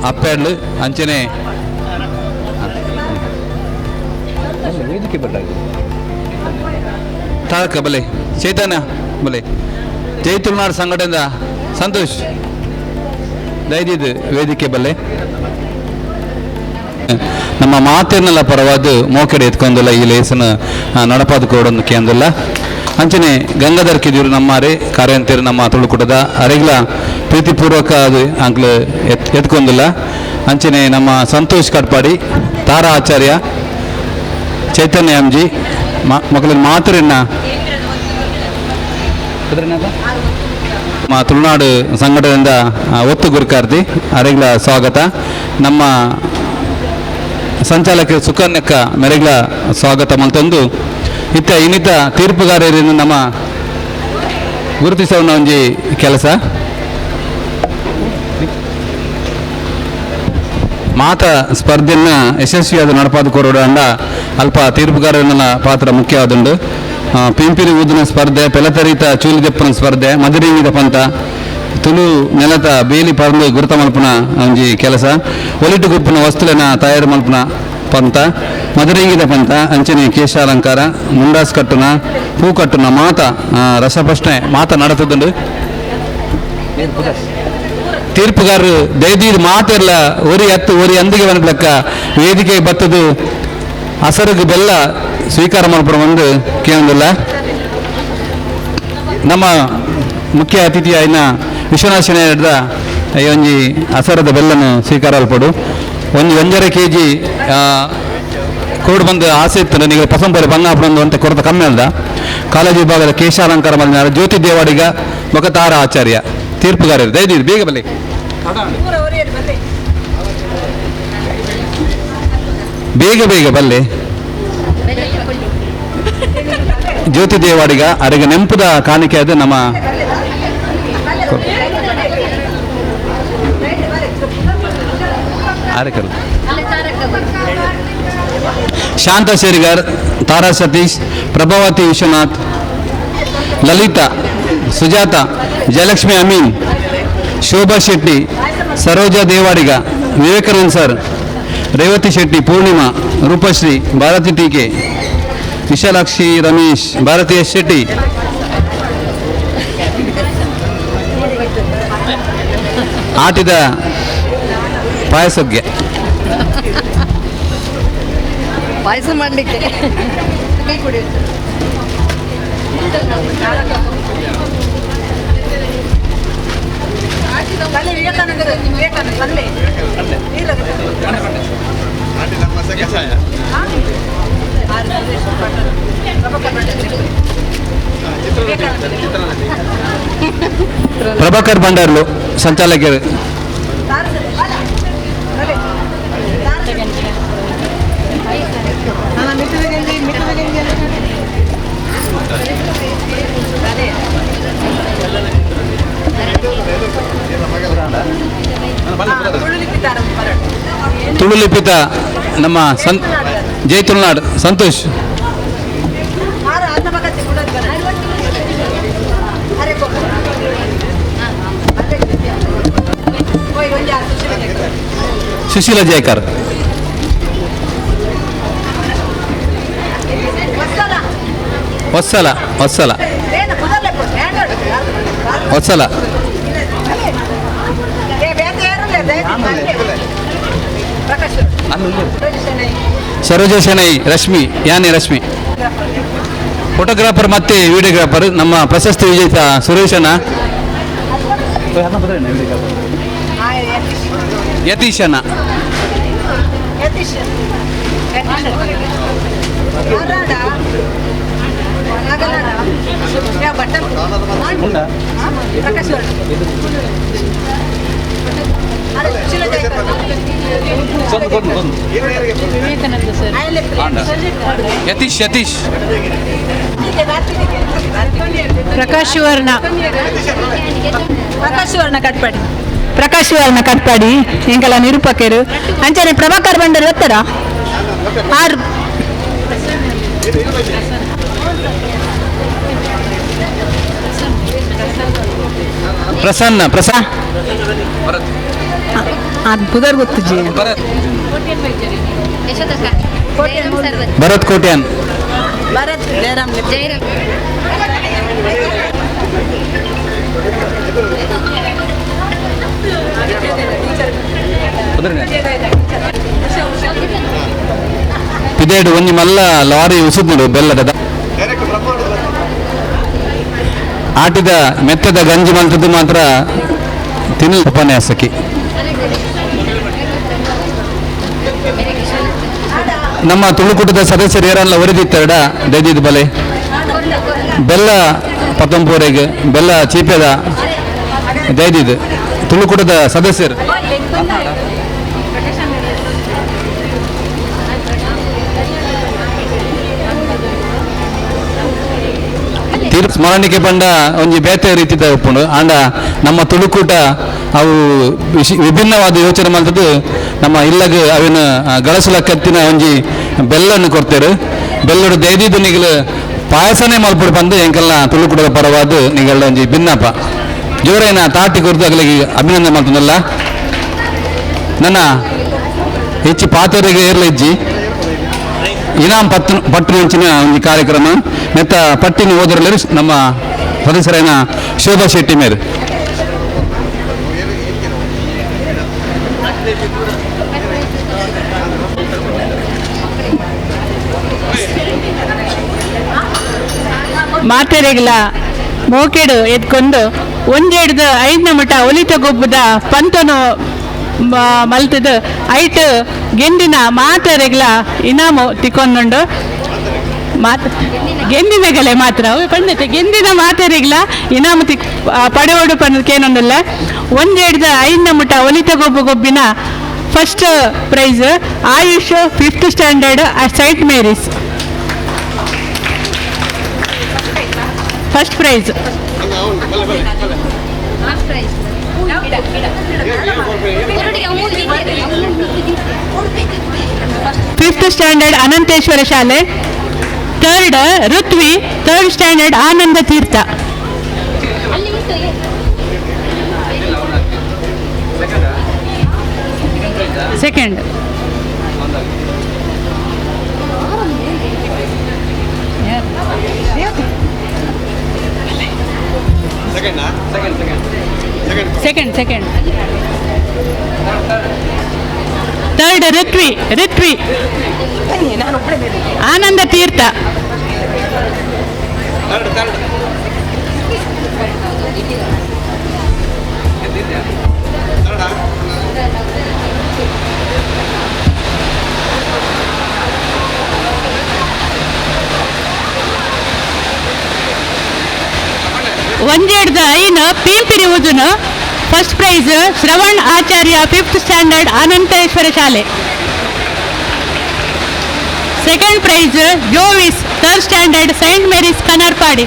ಅಪ್ಪೆಡ್ಲು ಅಂಚನೆ ವೇದಿಕೆ ತಾಳಕ ಬಲೆ ಚೈತನ್ಯ ಬಲೆ ಜೈ ತುಳುನಾಡು ಸಂಘಟನೆದ ಸಂತೋಷ್ ದೈದಿದ್ದು ವೇದಿಕೆ ಬಲ್ಲೆ ನಮ್ಮ ಮಾತಿನಲ್ಲ ಪರವಾದ ಮೋಕೆಡೆ ಎತ್ಕೊಂಡಲ್ಲ ಈ ಲೇಸನ ನಡಪಾದ ಕೋಡೊಂದು ಕೇಂದ್ರಲ್ಲ ಅಂಚನೆ ಗಂಗಾಧರ್ ಕಿದಿರು ನಮ್ಮಾರೆ ಕಾರ್ಯಂತಿರು ನಮ್ಮ ತುಳುಕೂಟದ ಅರೆಗ್ಲ ಪ್ರೀತಿಪೂರ್ವಕ ಅದು ಅಂಕ್ಲು ಎತ್ಕೊಂದಿಲ್ಲ ಅಂಚನೆ ನಮ್ಮ ಸಂತೋಷ್ ಕಟ್ಪಾಡಿ ತಾರಾ ಆಚಾರ್ಯ ಚೈತನ್ಯ ಎಂ ಜಿ ಮಕ್ಕಳ ಮಾತುರಿನ ತುಳುನಾಡು ಸಂಘಟನೆಯಿಂದ ಒತ್ತು ಗುರುಕಾರ್ತಿ ಅರೆಗ್ಲ ಸ್ವಾಗತ ನಮ್ಮ ಸಂಚಾಲಕ ಸುಕನ್ಯಕ್ಕ ಮೆರೆಗ್ಲ ಸ್ವಾಗತ ಮಲ್ತೊಂದು ಇನ್ನಿತ ತೀರ್ಪುಗಾರರಿಂದ ನಮ್ಮ ಗುರುತಿಸೋಣ ಒಂಜಿ ಕೆಲಸ ಮಾತ ಸ್ಪರ್ಧೆಯನ್ನ ಯಶಸ್ವಿಯಾದ ನಡಪಾದ ಕೋರೋಡು ಅಂಡ ಅಲ್ಪ ತೀರ್ಪುಗಾರನ ಪಾತ್ರ ಮುಖ್ಯವಾದುಂಡು ಪಿಂಪಿರಿ ಊದಿನ ಸ್ಪರ್ಧೆ ಪೆಲತರಿತ ಚೂಲಿದೆಪ್ಪನ ಸ್ಪರ್ಧೆ ಮಧುರಿಂಗಿದ ಪಂತ ತುಳು ನೆಲದ ಬೇಲಿ ಪರಂದು ಗುರುತ ಮಲ್ಪನ ಒಂಜಿ ಕೆಲಸ ಒಲಿಟು ಗುಂಪಿನ ವಸ್ತುಲಿನ ತಯಾರು ಮಲ್ಪನ ಪಂತ ಮಧುರಿಂಗಿದ ಪಂತ ಅಂಚನೆ ಕೇಶಾಲಂಕಾರ ಮುಂಡಾಸ್ ಕಟ್ಟುನ ಹೂ ಕಟ್ಟುನ ಮಾತ ರಸಪ್ರಶ್ನೆ ಮಾತ ನಡತದುಂಡು ತೀರ್ಪುಗಾರರು ದೈದೀದ್ ಮಾತೆಲ್ಲ ಒರಿ ಅಂದಿಗೆ ಬನ್ಲಕ್ಕ ವೇದಿಕೆ ಬತ್ತದು ಹಸರುಗು ಬೆಲ್ಲ ಸ್ವೀಕಾರ ಮಲ್ಪನ ಒಂದು ಕೇಂದ್ರಲ್ಲ ನಮ್ಮ ಮುಖ್ಯ ಅತಿಥಿ ಆಯ್ನ ವಿಶ್ವನಾಶನ ಹಿಡ್ದ ಒಂಜಿ ಹಸರದ ಬೆಲ್ಲನ್ನು ಸ್ವೀಕಾರ ಅಲ್ಪಡು ಒಂದು 1.5 kg ಕೋಡ್ ಬಂದು ಆಸೆ ಇತ್ತು ನನಗೆ ಪಸಂಪರೆ ಬಂಗಾಪುರಂದು ಅಂತ ಕೊರತ ಕಮ್ಮಿ ಅಲ್ದ ಕಾಲೇಜು ವಿಭಾಗದ ಕೇಶಾಲಂಕಾರ ಮಾಡಿದ ಜ್ಯೋತಿ ದೇವಾಡಿಗ ಮೊಗತಾರ ಆಚಾರ್ಯ ತೀರ್ಪುಗಾರರು ದಯವಿಟ್ಟು ಬೇಗ ಬಲ್ಲಿ ಬೇಗ ಬಲ್ಲೆ ಜ್ಯೋತಿ ದೇವಾಡಿಗ ಅರೆಗೆ ನೆಂಪುದ ಕಾಣಿಕೆ ಅದು ನಮ್ಮ ಶಾಂತ ಶೇರಿಗರ್ ತಾರಾ ಸತೀಶ್ ಪ್ರಭಾವತಿ ವಿಶ್ವನಾಥ್ ಲಲಿತಾ ಸುಜಾತ ಜಯಲಕ್ಷ್ಮಿ ಅಮೀನ್ ಶೋಭಾ ಶೆಟ್ಟಿ ಸರೋಜಾ ದೇವಾಡಿಗ ವಿವೇಕಾನಂದ್ ಸರ್ ರೇವತಿ ಶೆಟ್ಟಿ ಪೂರ್ಣಿಮಾ ರೂಪಶ್ರೀ ಭಾರತಿ ಟೀಕೆ ವಿಶಾಲಾಕ್ಷಿ ರಮೇಶ್ ಭಾರತೀಯ ಶೆಟ್ಟಿ ಆಟಿದ ಪಾಯಸಕ್ಕೆ ಪಾಯಸ ಮಾಡಲಿಕ್ಕೆ ಪ್ರಭಾಕರ್ ಭಂಡಾರ್ಲು ಸಂಚಾಲಕರು ತುಳು ಲಿಪಿತ ನಮ್ಮ ಜೈ ತುಳುನಾಡು ಸಂತೋಷ್. ಸುಶೀಲ ಜಯಕರ್. ವತ್ಸಲ ವತ್ಸಲ ವತ್ಸಲ. ಸರೋಜ ಶೆಣೈ ರಶ್ಮಿ ಯಾನೆ ರಶ್ಮಿ. ಫೋಟೋಗ್ರಾಫರ್ ಮತ್ತೆ ವಿಡಿಯೋಗ್ರಾಫರ್ ನಮ್ಮ ಪ್ರಶಸ್ತಿ ವಿಜೇತ ಸುರೇಶನ ಯತೀಶನ. ಯತೀಶ್ ಯತೀಶ್. ಪ್ರಕಾಶ್ ವರ್ಣ ಕಟ್ಪಾಡಿ. ಪ್ರಕಾಶ್ ವರ್ಣ ಕಟ್ಪಾಡಿ ಎಂಕಲ ನಿರೂಪಕರು ಅಂಚನೆ ಪ್ರಭಾಕರ್ ಬಂಡರ್ ಒತ್ತರ ಆರ್ ಪ್ರಸನ್ನ ಅದು ಪುದರ್ ಗೊತ್ತುಜಿ. ಭರತ್ ಕೋಟ್ಯಾನ್. ಪಿದೇಡು ಒಂಜಿ ಮಲ್ಲ ಲಾರಿ ಉಸುದ್ನುಡು ಬೆಲ್ಲದ ಆಟಿದ ಮೆತ್ತದ ಗಂಜಿ ಮಲ್ತದ್ದು ಮಾತ್ರ ತಿನ್ನು ಉಪನ್ಯಾಸಕಿ. ನಮ್ಮ ತುಳುಕೂಟದ ಸದಸ್ಯರು ಯಾರಲ್ಲ ಒರೆದಿತ್ತಡ ದೈದಿದ ಬಲೆ ಬೆಲ್ಲ ಪತ್ತೊಂಪೂರೆಗೆ ಬೆಲ್ಲ ಚೀಪೆದ ದೈದಿದ್ ತುಳುಕೂಟದ ಸದಸ್ಯರು ಸ್ಮರಣಿಕೆ ಬಂಡ ಒಂಜಿ ಬೇತೆ ರೀತಿದ ಉಪ್ಪುಂಡು ಆಂಡ ನಮ್ಮ ತುಳುಕೂಟ ಅವು ವಿಭಿನ್ನವಾದ ಯೋಚನೆ ಮಾಡ್ತದ್ದು ನಮ್ಮ ಇಲ್ಲಗ ಅವಿನ ಗಳಸುಲ ಕತ್ತಿನ ಒಂಜಿ ಬೆಲ್ಲನ್ನು ಕೊಡ್ತೇರು. ಬೆಲ್ಲಡು ದೈದಿದ್ದು ನಿಗಲು ಪಾಯಸನೇ ಮಲ್ಪಡು ಬಂದು ಎಂಕಲ್ನ ತುಳುಕೂಟದ ಪರವಾದ ನಿಗಳ ಒಂಜಿ ಭಿನ್ನಪ ಜೋರೇನ ತಾಟಿ ಕೊರ್ದು ಅಗಲಿಗೆ ಅಭಿನಂದನೆ ಮಾಡ್ತನಲ್ಲ. ನನ್ನ ಹೆಚ್ಚು ಪಾತರಿಗೆ ಏರ್ಲ ಇಜ್ಜಿ ಇನಾಮ್ ಪಟ್ಟು ಹಂಚಿನ ಒಂದು ಕಾರ್ಯಕ್ರಮ ಮೆತ್ತ ಪಟ್ಟಿನ ಓದರಲ್ಲಿ ನಮ್ಮ ಸದಸ್ಯರಾಯನ ಶೋಭಾ ಶೆಟ್ಟಿ ಮೇರು. ಮಾತೆರೆಗ್ಲ ಮೋಕೆಡು ಎತ್ಕೊಂಡು ಒಂದೆಡ್ದು 5ನೇ ಮಠ ಒಲಿತ ಗೊಬ್ಬದ ಪಂತನು ಮಲ್ತದ ಐಟ್ ಗೆಂದಿನ ಮಾತೆರೆಗ್ಲ ಇನಾಮು ತಿಕ್ಕೊಂಡುಂಡು ಗೆಂದಿನಗಲೆ ಮಾತ್ರ ಪಂಡತೆ ಗೆಂದಿನ ಮಾತೆರೆಗ್ಲ ಇನಾಮು ಪಡೆಯೋಡು ಪನ್ನೋದಕ್ಕೇನೊಂದಿಲ್ಲ. ಒಂದೆಡ್ದು 5ನೇ ಮಠ ಒಲಿತ ಗೊಬ್ಬಿನ first prize Ayush 5th standard saint Mary's first prize. 5th standard Ananteshwara ಶಾಲೆ. 3rd Ritvi 3rd standard Ananda Teertha. Second second 3rd Ritvi Ananda Teertha. ಒಂದೆಡ್ದು 5 ಪೀಂಪಿರಿ ಉಜುನು first prize Shravan Acharya 5th standard Ananteshwara ಶಾಲೆ. Second prize Jovis 3rd standard saint Mary's Kanarpadi.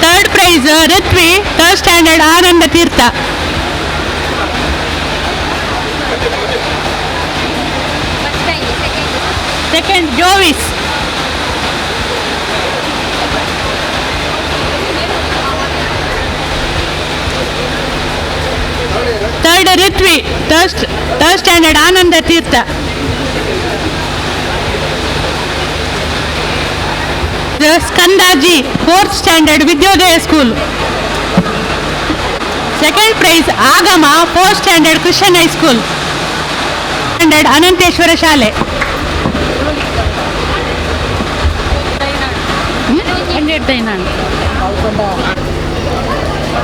3rd prize Ritvi 3rd standard Ananda Teertha. Second Jovis. Third Ritvi, third standard Ananda Teertha. ಸ್ಕಂದಾಜಿ, fourth standard Vidyodaya school. Second prize ಆಗಮ, fourth standard Christian high school. Standard Ananteshwara ಶಾಲೆ.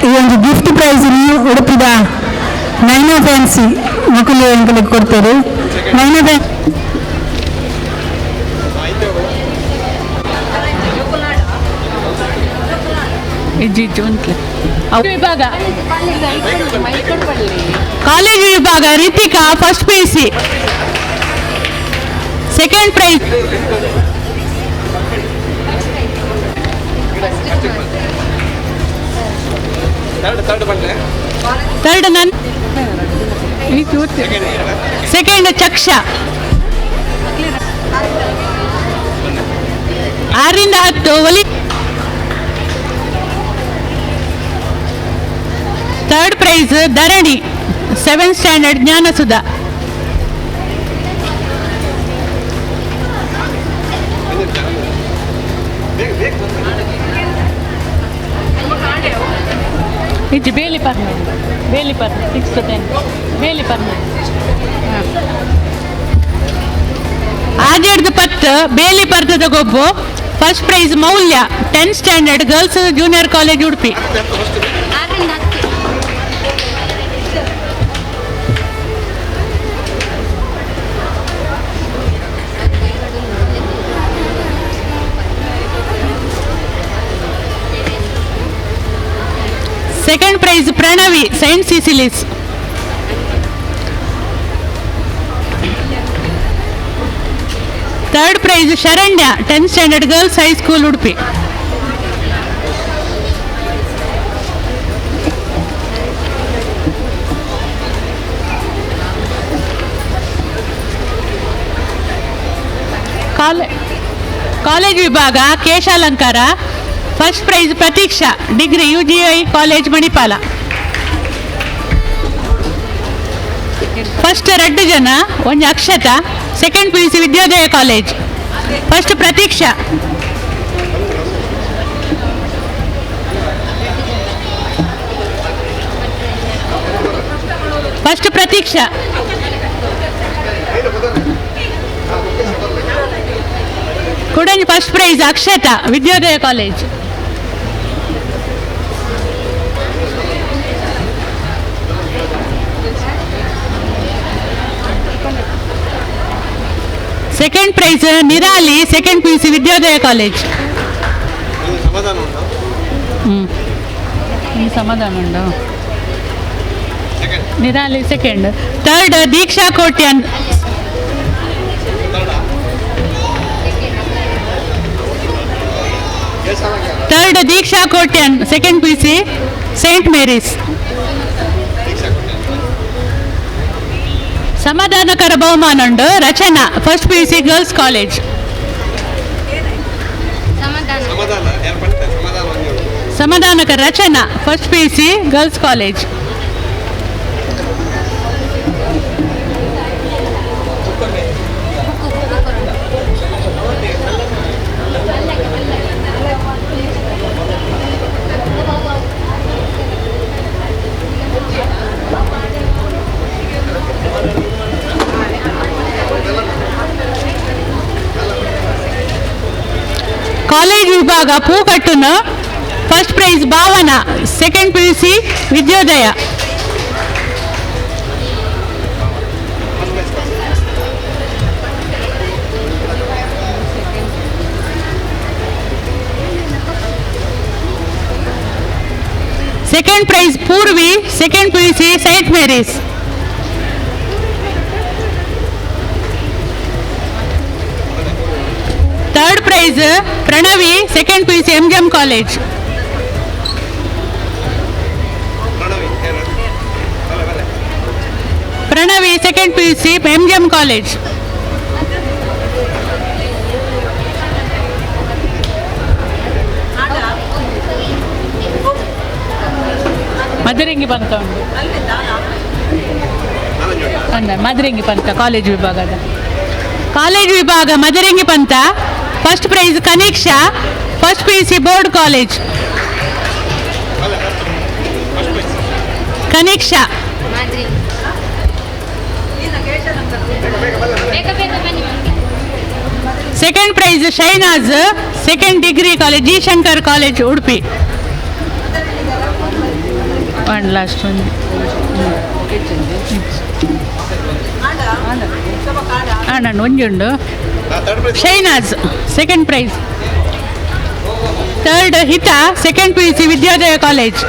ಈ ಒಂದು gift price ಉಡುಪಿದ ನೈನಾ ಫ್ಯಾನ್ಸಿ ಮಕ್ಕಳು ಎಂಗಳಿಗೆ ಕೊಡ್ತೇವೆ. ನೈನಾ ವಿಭಾಗ, ಕಾಲೇಜು ವಿಭಾಗ Ritika, first PUC. Second prize third ನನ್ ಸೆಕೆಂಡ್ ಚಕ್ಷ. 6ರಿಂದ 10 ಒಲಿ. ಥರ್ಡ್ ಪ್ರೈಸ್ ಧರಣಿ, 7th ಸ್ಟ್ಯಾಂಡರ್ಡ್ ಜ್ಞಾನಸುಧಾ. ಇದು ಬೇಲಿಪರ್ನ 6th to 10th ಬೇಲಿಪರ್ನ. ಆಜೆಡ್ದು 10 ಬೇಲಿಪರ್ದದ ಗೊಬ್ಬು. First prize Maulya, 10th standard girls junior college Udupi. Second prize Pranavi, saint Cecily's. Third prize Sharanya, 10th standard girls high school Udupi. College ವಿಭಾಗ ಕೇಶಾಲಂಕಾರ, first prize Prateeksha, degree UGI college Manipal. First 2 ಜನ, ಒಂದು Akshata, second PUC Vidyodaya college. First Prateeksha, first Prateeksha. ಕುಡಂಜಿ first prize Akshata, Vidyodaya college. Second prize Nirali, second PUC Vidyodaya college. ಸಮಾಧಾನ ಉಂಟು. Nirali second. Third Deeksha Kotian, third Deeksha Kotian, second PUC Saint Mary's. ಸಮಾಧಾನಕರ ಬಹುಮಾನ ಉಂಡು. Rachana, first PUC girls college. ಸಮಾಧಾನಕರ Rachana, first PUC girls college. College ವಿಭಾಗ ಪೂಕಟ್ಟುನ, first prize Bhavana, second PUC Vidyodaya. Second prize Poorvi, second PUC saint Mary's. Third prize Pranavi, second PUC MGM college. Pranavi, second PUC MGM college. ಮಧುರಂಗಿ ಪಂಥ ಉಂಟು ಮಧುರಂಗಿ ಪಂಥ ಕಾಲೇಜ್ ವಿಭಾಗ ಮಧುರಂಗಿ ಪಂಥ. First prize Kaniksha, first PUC board college Kaniksha. Second prize Shainaz, second degree college G Shankar college Udupi. One last one ನಾನು ಒಂಜಿ ಉಂಡು. ಶೈನಾಜ್ ಸೆಕೆಂಡ್ ಪ್ರೈಸ್. ಥರ್ಡ್ ಹಿತ, ಸೆಕೆಂಡ್ PUC ವಿದ್ಯೋದಯ ಕಾಲೇಜ್.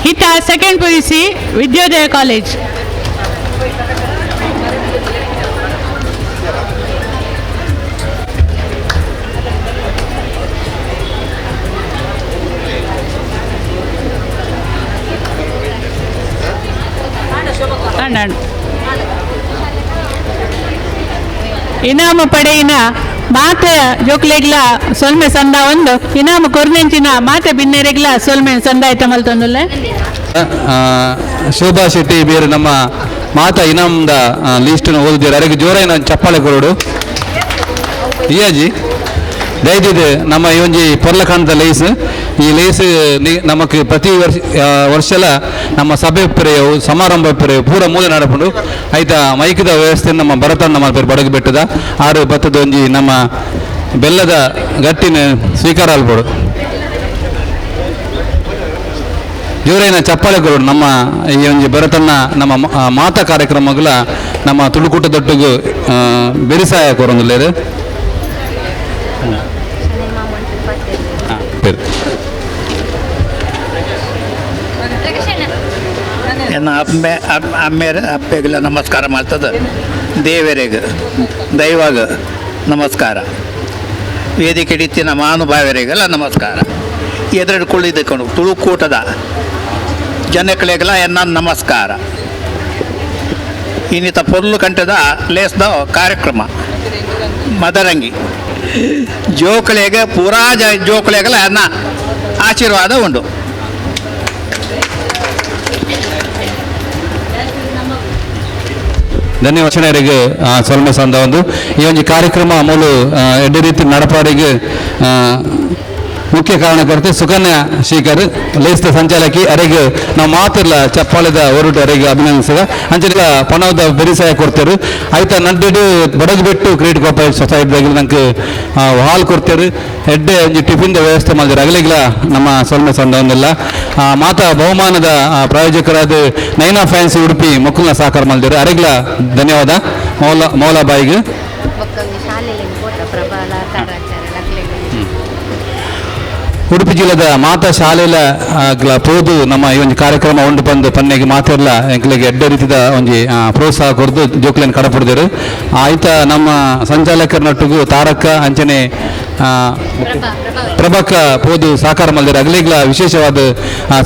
ಹಿತ ಸೆಕೆಂಡ್ PUC ವಿದ್ಯೋದಯ ಕಾಲೇಜ್. ಇನಾಮ ಪಡೆಯಿನ ಮಾತೆ ಜೋಕ್ಲೆಗ್ಲ ಸೊಲ್ಮೆ ಸಂದ ಒಂದು ಇನಾಮ ಕೊರ್ನೆಂಚಿನ ಮಾತೆ ಬಿನ್ನೆರೆಗ್ಲ ಸೊಲ್ಮೆ ಸಂದಾಯಿತ ಮಲ್ತೊಂದುಲ್ಲೆ. ಶೋಭಾ ಶೆಟ್ಟಿ ಬೇರೆ ನಮ್ಮ ಮಾತಾ ಇನಾಮದ ಲೀಸ್ಟನ್ನು ಓದಿದ್ದಾರೆ. ಅವರಿಗೆ ಜೋರಾಯಿನ ಚಪ್ಪಾಳೆ ಕೊರೋಡು ಇಯಾಜಿ ದಯದಿದೆ. ನಮ್ಮ ಈ ಒಂಜಿ ಪೊರ್ಲ ಕಾಣದ ಲೇಸ್, ಈ ಲೇಸ್ ನಮಕ್ ಪ್ರತಿ ವರ್ಷಲ ನಮ್ಮ ಸಭೆ ಪೆರೆಯವು ಸಮಾರಂಭ ಪೆರೆಯವು ಪೂರ ಮೂಲೆ ನಡಪುಂಡು ಐತ ಮೈಕದ ವ್ಯವಸ್ಥೆ ನಮ್ಮ ಭರತನ ನಮ್ಮ ಪೇರು ಬಡಗು ಬೆಟ್ಟದ ಆರು ಬತ್ತದ ಒಂಜಿ ನಮ್ಮ ಬೆಲ್ಲದ ಗಟ್ಟಿನ ಸ್ವೀಕಾರ ಅಲ್ಪಡು ಜೋರೈನ ಚಪ್ಪಾಳೆ ಕೊರೋಡು. ನಮ್ಮ ಈ ಒಂಜಿ ಭರತನ ನಮ್ಮ ಮಾತಾ ಕಾರ್ಯಕ್ರಮಗಳ ನಮ್ಮ ತುಳುಕೂಟ ದೊಟ್ಟುಗು ಬೆರಿಸಾಯ ಕೊರೊಂದುಲ್ಲೇರು. ಎನ್ನ ಅಮ್ಮೇರು ಅಪ್ಪೆಗೆಲ್ಲ ನಮಸ್ಕಾರ ಮಾಡ್ತದೆ. ದೇವರಿಗೆ ದೈವಾಗ ನಮಸ್ಕಾರ, ವೇದಿಕೆ ಇತ್ತಿನ ಮಹಾನುಭಾವರಿಗೆಲ್ಲ ನಮಸ್ಕಾರ. ಎದುರಿಕೊಳ್ಳಿದ್ದಕೊಂಡು ತುಳುಕೂಟದ ಜನಗಳಿಗೆಲ್ಲ ಎನ್ನ ನಮಸ್ಕಾರ. ಇನ್ನಿತ ಪೊರ್ಲು ಕಂಠದ ಲೇಸ್ದ ಕಾರ್ಯಕ್ರಮ ಮದರಂಗಿ ಜೋಕಳಿಗೆ ಪೂರಾ ಜೋಕಳಿಗೆಲ್ಲ ಎನ್ನ ಆಶೀರ್ವಾದ ಉಂಟು. ಧನ್ಯವಾದರಿಗೆ ಸೊಲ್ಮೆ ಸಂದ ಒಂದು ಈ ಒಂದು ಕಾರ್ಯಕ್ರಮ ಮೂಲು ಎಡ್ಡೆ ರೀತಿ ನಡಪಾಡಿಗೆ ಮುಖ್ಯ ಕಾರಣಕರ್ತೆ ಸುಕನ್ಯಾ ಶೇಖರ್ ಲೇಸ್ತ ಸಂಚಾಲಕಿ ಅರೆಗೆ ನಾವು ಮಾತಿರ್ಲ ಚಪ್ಪಾಳದ ಹೊರಟು ಅರೆಗೆ ಅಭಿನಂದಿಸಿದ ಅಂಚೆಲ್ಲ ಪಣದ ಬೆರಿಸಾಯ ಕೊಡ್ತಾರೆ ಆಯ್ತಾ ನಡ್ಡು ಬಡಗು ಬಿಟ್ಟು ಕ್ರಿಯೇಟ್ ಕೋಪರೇಟಿವ್ ಸೊಸೈಟಿದಾಗ ನಂಗೆ ಹಾಲ್ ಕೊಡ್ತಾರೆ ಎಡ್ಡೆ ಒಂಜಿ ಟಿಫಿನ್ ವ್ಯವಸ್ಥೆ ಮಾಡಿದ್ದಾರೆ ಅಗಲಿಗ್ಲ ನಮ್ಮ ಸೊಲ್ಮೆ ಸಂದವನ್ನೆಲ್ಲ ಮಾತಾ ಬಹುಮಾನದ ಪ್ರಾಯೋಜಕರಾದ ನೈನಾ ಫ್ಯಾನ್ಸಿ ಉಡುಪಿ ಮಕ್ಕಳನ್ನ ಸಹಕಾರ ಮಾಡಿದ್ದಾರೆ ಅರೆಗ್ಲ ಧನ್ಯವಾದ ಮೌಲಾಬಾಯಿಗೆ. ಉಡುಪಿ ಜಿಲ್ಲೆದ ಮಾತಾ ಶಾಲೆಲ ಪೋದು ನಮ್ಮ ಈ ಒಂದು ಕಾರ್ಯಕ್ರಮ ಉಂಡು ಬಂದು ಪನ್ನೆಗೆ ಮಾತಿರಲ್ಲ ಎಂಕ್ಲಿಗೆ ಎಡ್ಡೆ ರೀತಿದ ಒಂದು ಪ್ರೋತ್ಸಾಹ ಕೊಡ್ದು ಜೋಕ್ಲೇನು ಕಡಪಡ್ದರು ಆಯ್ತ ನಮ್ಮ ಸಂಚಾಲಕರ ನಟ್ಟಿಗೂ ತಾರಕ್ಕ ಅಂಚನೆ ಪ್ರಭಾಕ ಪೋದು ಸಾಕಾರ ಮಾಡಿದ್ದಾರೆ ಅಗಲಿಗ್ಲ ವಿಶೇಷವಾದ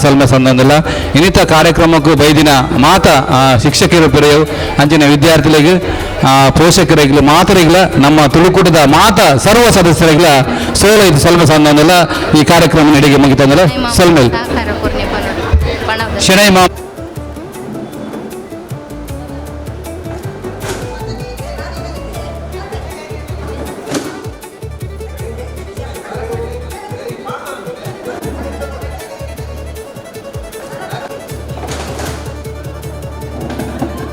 ಸಲ್ಮೆ ಸಂದಲ್ಲ ಇನ್ನಿತ ಕಾರ್ಯಕ್ರಮಕ್ಕೂ ಬೈದಿನ ಮಾತಾ ಶಿಕ್ಷಕರು ಪೆರೆಯವು ಅಂಚನೆ ವಿದ್ಯಾರ್ಥಿಗಳಿಗೆ ಪೋಷಕರಿಗ್ಲ ಮಾತರಿಗ್ಲ ನಮ್ಮ ತುಳುಕೂಟದ ಮಾತಾ ಸರ್ವ ಸದಸ್ಯರಿಗ್ಲ ಸೋಲ ಇದು ಸಲ್ಮೆ ಸಂದಲ್ಲ ಈ ಕಾರ್ಯಕ್ರಮ ನಡೆಗೆ ಮುಗಿತಂದ್ರೆ ಸಲ್ಮೇಲ್ ಶೆಣೈ